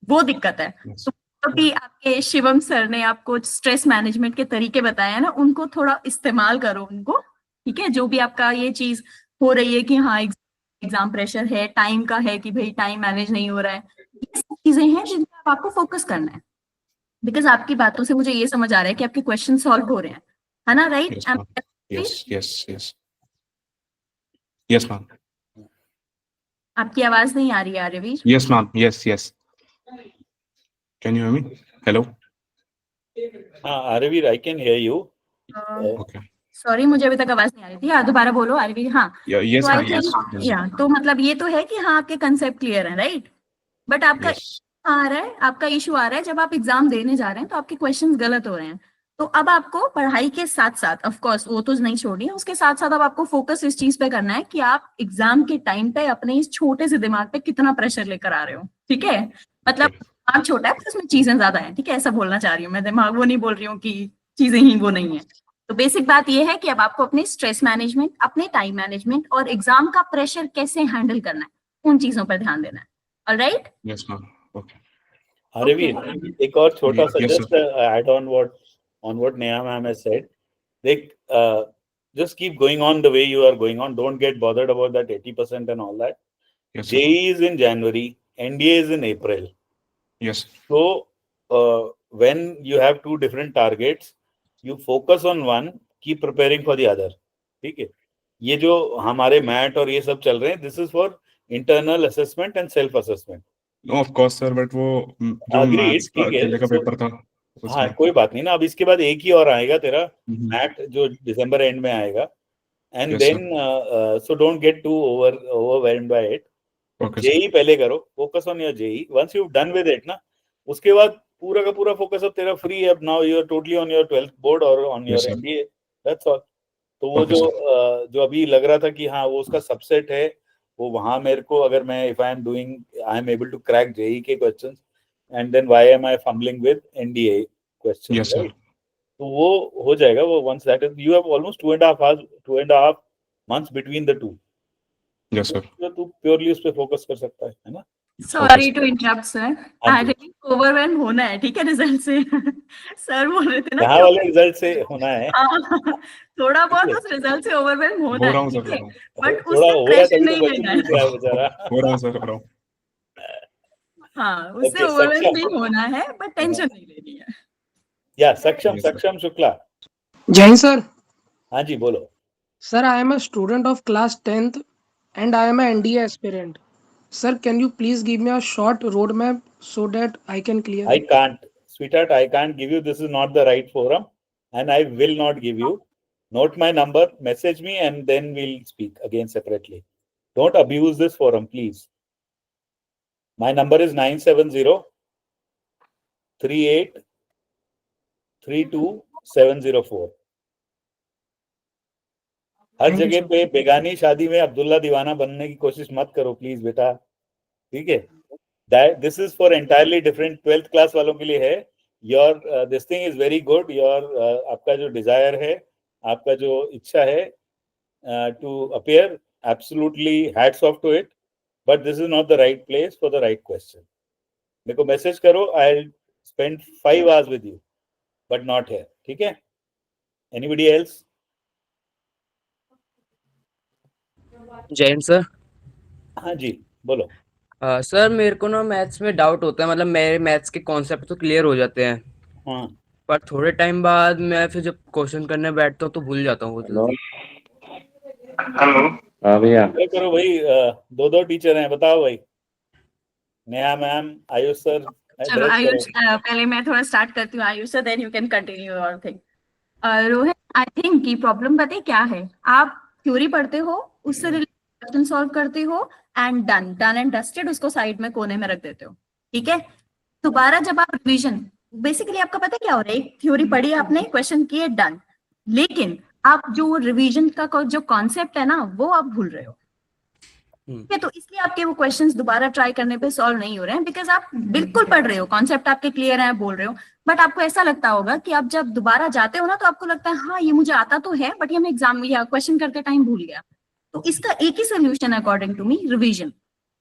वो दिक्कत है। तो अभी आपके शिवम सर ने आपको स्ट्रेस मैनेजमेंट के तरीके बताए हैं ना, उनको थोड़ा इस्तेमाल करो उनको, ठीक है? जो भी आपका ये चीज हो रही है कि हाँ एग्जाम प्रेशर है, टाइम का है कि भाई टाइम मैनेज नहीं हो रहा है, ये सब चीजें हैं जिन पर आपको फोकस करना है। बिकॉज आपकी बातों से मुझे ये समझ आ रहा है कि आपके क्वेश्चन सॉल्व हो रहे हैं, है ना? Right? Yes yes yes yes ma'am. आपकी आवाज नहीं आ रही है Aryaveer. Yes ma'am, yes yes. Can you hear me? Hello. हाँ Aryaveer I can hear you. Okay sorry मुझे अभी तक आवाज नहीं आ रही थी। हाँ दोबारा बोलो आर्यवीर। हाँ यस तो आई मैम, यस थिंक या तो मतलब ये तो है कि हाँ आपके कंसेप्ट क्लियर है, राइट? बट आपका आ रहा है, आपका इशू आ रहा है जब आप एग्जाम देने जा रहे हैं तो आपके क्वेश्चंस गलत हो रहे हैं। तो अब आपको पढ़ाई के साथ साथ, ऑफ कोर्स वो तो नहीं छोड़नी है, उसके साथ साथ अब आपको फोकस इस चीज पे करना है कि आप एग्जाम के टाइम पे अपने इस छोटे से दिमाग पे कितना प्रेशर लेकर आ रहे हो। ठीक है, मतलब दिमाग छोटा है पर उसमें चीजें ज्यादा है। ठीक है, ऐसा बोलना चाह रही हूँ मैं, दिमाग वो नहीं बोल रही हूँ कि चीजें ही वो नहीं है। तो बेसिक बात ये है कि अब आपको अपने स्ट्रेस मैनेजमेंट, अपने टाइम मैनेजमेंट और एग्जाम का प्रेशर कैसे हैंडल करना है, उन चीजों पर ध्यान देना है। Alright? Yes ma'am, okay. Harveen, एक और छोटा सा Yes, just add on what Neha ma'am has said. Like, just keep going on the way you are going on. Don't get bothered about that 80% and all that. Yes, sir. JEE is in January, NDA is in April. Yes. So when you have two different targets, you focus on one, keep preparing for the other. ठीक है, ये जो हमारे mat और ये सब चल रहे हैं, this is for internal assessment and self assessment. No, of course sir, but वो जो Agreed, मैथ्स का ठीक है। अकेले का So, पेपर था हाँ कोई बात नहीं ना, अब इसके बाद एक ही और आएगा तेरा हम्म। मैट जो दिसंबर एंड में आएगा, and Yes, then so don't get to overwhelmed by it. Okay, sir. JEE पहले करो, focus on your JEE. Once you done with it ना, उसके बाद पूरा का पूरा फोकस अब तेरा फ्री है। Now you are totally on your 12th board और on Yes, your sir. MBA, that's all. तो वो Okay, जो अभी लग रहा था कि हाँ वो उसका सबसेट है, वो वहां मेरे को, अगर मैं if I am able to crack JEE के questions, and then why am I fumbling with NDA questions, Yes, sir. Right? तो वो हो जाएगा वो। Once that is, you have almost 2.5 months between the two. Yes, sir. तो तू purely उस पे फोकस कर सकता है ना? सॉरी टू इंटरप्ट सर, हाँ जी। एक्चुअली ओवरवेल्म होना है, ठीक है, रिजल्ट से। सर बोल रहे थे ना यहाँ वाले रिजल्ट से होना है, थोड़ा बहुत उस रिजल्ट से ओवरवेल्म होना हो रहा है, हूँ सर, ठीक है, हो रहा हूँ। बट थोड़ा उससे हो रहा है प्रेशर तभी तो नहीं क्वेश्चन लेना पूछ रहा है। है बेचारा। हो रहा हूँ सर, हो रहा हूँ। हाँ, उससे Okay, ओवरवेल्म सक्षम। नहीं होना है, बट टेंशन नहीं लेनी है। या सक्षम, Yes, sir. सक्षम शुक्ला। Jain sir, हाँ जी बोलो। sir I am a student of class 10th and I am a NDA aspirant. Sir, can you please give me a short roadmap so that I can clear? I can't, sweetheart, I can't give you. This is not the right forum, and I will not give you. Note my number, message me, and then we'll speak again separately. Don't abuse this forum, please. My number is 970 38 32704. Her Thank you, जगह sir. पे बेगानी शादी में अब्दुल्ला दीवाना बनने की कोशिश मत करो प्लीज बेटा, ठीक है? This is for entirely different 12th class वालों के लिए है। Your this thing is very good. Your आपका जो डिजायर है, आपका जो इच्छा है to appear, absolutely hats off to it, but this is not the right place for the right question. मेरे को मैसेज करो, I will spend 5 hours with you, but not here, ठीक है? Anybody else? जैन सर। हाँ जी बोलो। Sir मेरे को ना मैथ्स में डाउट होता है, मतलब मेरे मैथ्स के कॉन्सेप्ट तो क्लियर हो जाते हैं, हाँ पर थोड़े टाइम बाद मैं फिर जब क्वेश्चन करने बैठता हूँ तो भूल जाता हूँ बहुत जल्दी। हेलो। हाँ भैया। करो भाई, 2 टीचर हैं, बताओ भाई। Neha ma'am, Ayush sir. चलो आयुष, पहले मैं थोड़ा स्टार्ट करती हूँ Ayush sir, then you can continue your thing. Rohit, I think की प्रॉब्लम पता है क्या है, आप थ्योरी पढ़ते हो, उससे रिलेटेड क्वेश्चन सॉल्व करते हो, एंड डन एंड डस्टेड, उसको साइड में कोने में रख देते हो, ठीक है? दोबारा जब आप रिवीजन, बेसिकली आपका पता है क्या हो रहा है, एक थ्योरी पढ़ी आपने, क्वेश्चन किए, डन, लेकिन आप जो रिवीजन का जो कॉन्सेप्ट है ना, वो आप भूल रहे हो, ठीक है? तो इसलिए आपके वो क्वेश्चंस दोबारा ट्राई करने पे सॉल्व नहीं हो रहे हैं, बिकॉज आप बिल्कुल पढ़ रहे हो, कॉन्सेप्ट आपके क्लियर है, बोल रहे हो, बट आपको ऐसा लगता होगा कि आप जब दोबारा जाते हो ना, तो आपको लगता है हाँ ये मुझे आता तो है, बट ये मैं एग्जाम या क्वेश्चन करते टाइम भूल गया। तो इसका एक ही सोल्यूशन है अकॉर्डिंग टू मी, रिवीजन।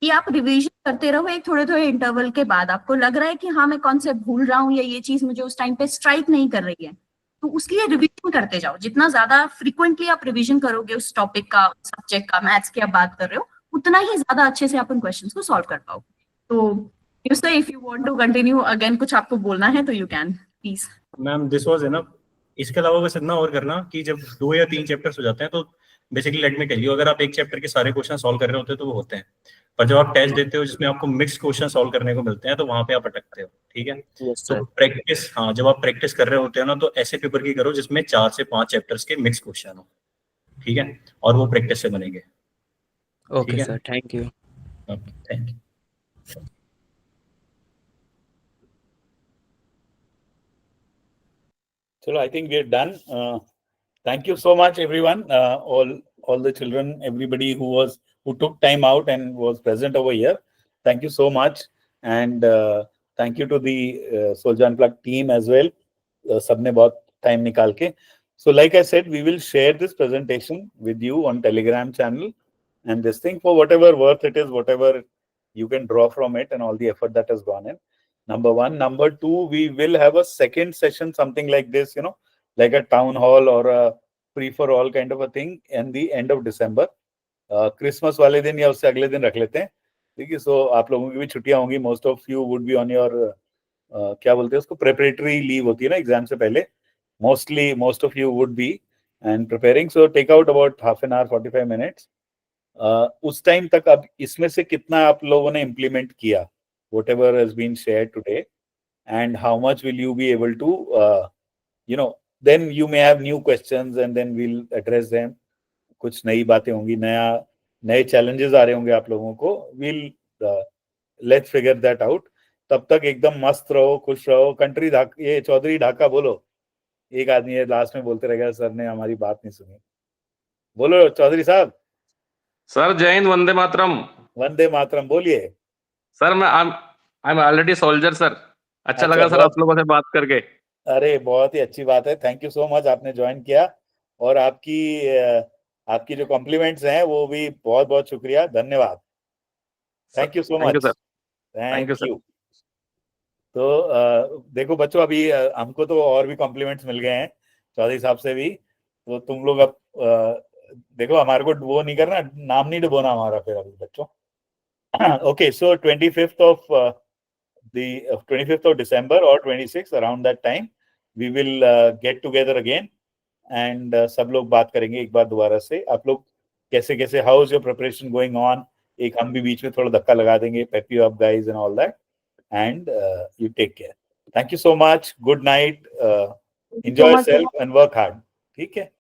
कि आप रिवीजन करते रहो, एक थोड़े थोड़े इंटरवल के बाद आपको लग रहा है कि हाँ मैं कॉन्सेप्ट भूल रहा हूँ, या ये चीज मुझे उस टाइम पे स्ट्राइक नहीं कर रही है, तो उसके लिए रिवीजन करते जाओ। जितना ज्यादा फ्रीक्वेंटली आप रिवीजन करोगे उस टॉपिक का, सब्जेक्ट का, मैथ्स की आप बात कर रहे हो, उतना ही ज्यादा अच्छे से आप उन क्वेश्चंस को सॉल्व कर पाओगे। तो if you want to continue again, कुछ आपको बोलना है तो you can please. Ma'am this was enough. इसके अलावा बस इतना और करना कि जब 2 या 3 चैप्टर्स हो जाते हैं तो basically let me tell you, अगर आप एक चैप्टर के सारे क्वेश्चन सॉल्व कर रहे होते हैं तो वो होते हैं, पर जब आप टेस्ट देते हो जिसमें आपको मिक्स क्वेश्चन सॉल्व करने को मिलते हैं तो वहां पे आप अटकते हो, ठीक है? तो प्रैक्टिस, हाँ जब आप प्रैक्टिस कर रहे होते हो ना, तो ऐसे पेपर की करो जिसमें 4 से 5 चैप्टर्स के मिक्स क्वेश्चन हो, ठीक है? और वो प्रैक्टिस से बनेंगे। Okay sir, thank you. Thank you. चलो, I think we are done. Thank you so much, everyone. All the children, everybody who took time out and was present over here. Thank you so much, and thank you to the Soldier Unplugged team as well. सबने बहुत time निकाल के. So, like I said, we will share this presentation with you on Telegram channel, and this thing, for whatever worth it is, whatever you can draw from it, and all the effort that has gone in. Number one. Number two, we will have a second session, something like this, like a town hall or a free for all kind of a thing, in the end of December. Christmas वाले दिन या उससे अगले दिन रख लेते हैं, ठीक है? So आप लोगों की भी छुट्टियां होंगी. Most of you would be on your क्या बोलते हैं उसको, preparatory leave होती है ना एग्जाम से पहले. Most of you would be and preparing. So take out about half an hour, 45 minutes. उस टाइम तक अब इसमें से कितना आप लोगों ने implement किया, whatever has been shared today, and how much will you be able to, then you may have new questions and then we'll address them. कुछ नई बातें होंगी, नए challenges आ रहे होंगे आप लोगों को. We'll let's figure that out. तब तक एकदम मस्त रहो, खुश रहो. कंट्री ये चौधरी ढाका बोलो. एक आदमी है लास्ट में बोलते रहेगा, सर ने हमारी बात नहीं सुनी. बोलो चौधरी साहब. सर जय हिंद, वंदे मातरम. वंदे मातरम बोलिए. सर मैं I am already soldier sir. अच्छा लगा सर आप लोगों से बात करके. अरे बहुत ही अच्छी बात है. थैंक यू सो मच, आपने ज्वाइन किया, और आपकी जो कॉम्प्लीमेंट्स हैं वो भी बहुत बहुत शुक्रिया, धन्यवाद. Thank you so much. Thank you. तो देखो बच्चों, अभी हमको तो और भी कॉम्प्लीमेंट्स मिल गए हैं चौधरी साहब से भी. तो तुम लोग अब देखो, हमारे को वो नहीं करना, नाम नहीं डुबोना हमारा फिर अभी बच्चों. Okay, so 25th of December or 26th, around that time we will get together again, and सब लोग बात करेंगे एक बार दोबारा से. आप लोग कैसे how is your preparation going on, एक हम भी बीच में थोड़ा धक्का लगा देंगे, pep you up guys and all that, and you take care. Thank you so much. Good night. Enjoy yourself and work hard. ठीक है.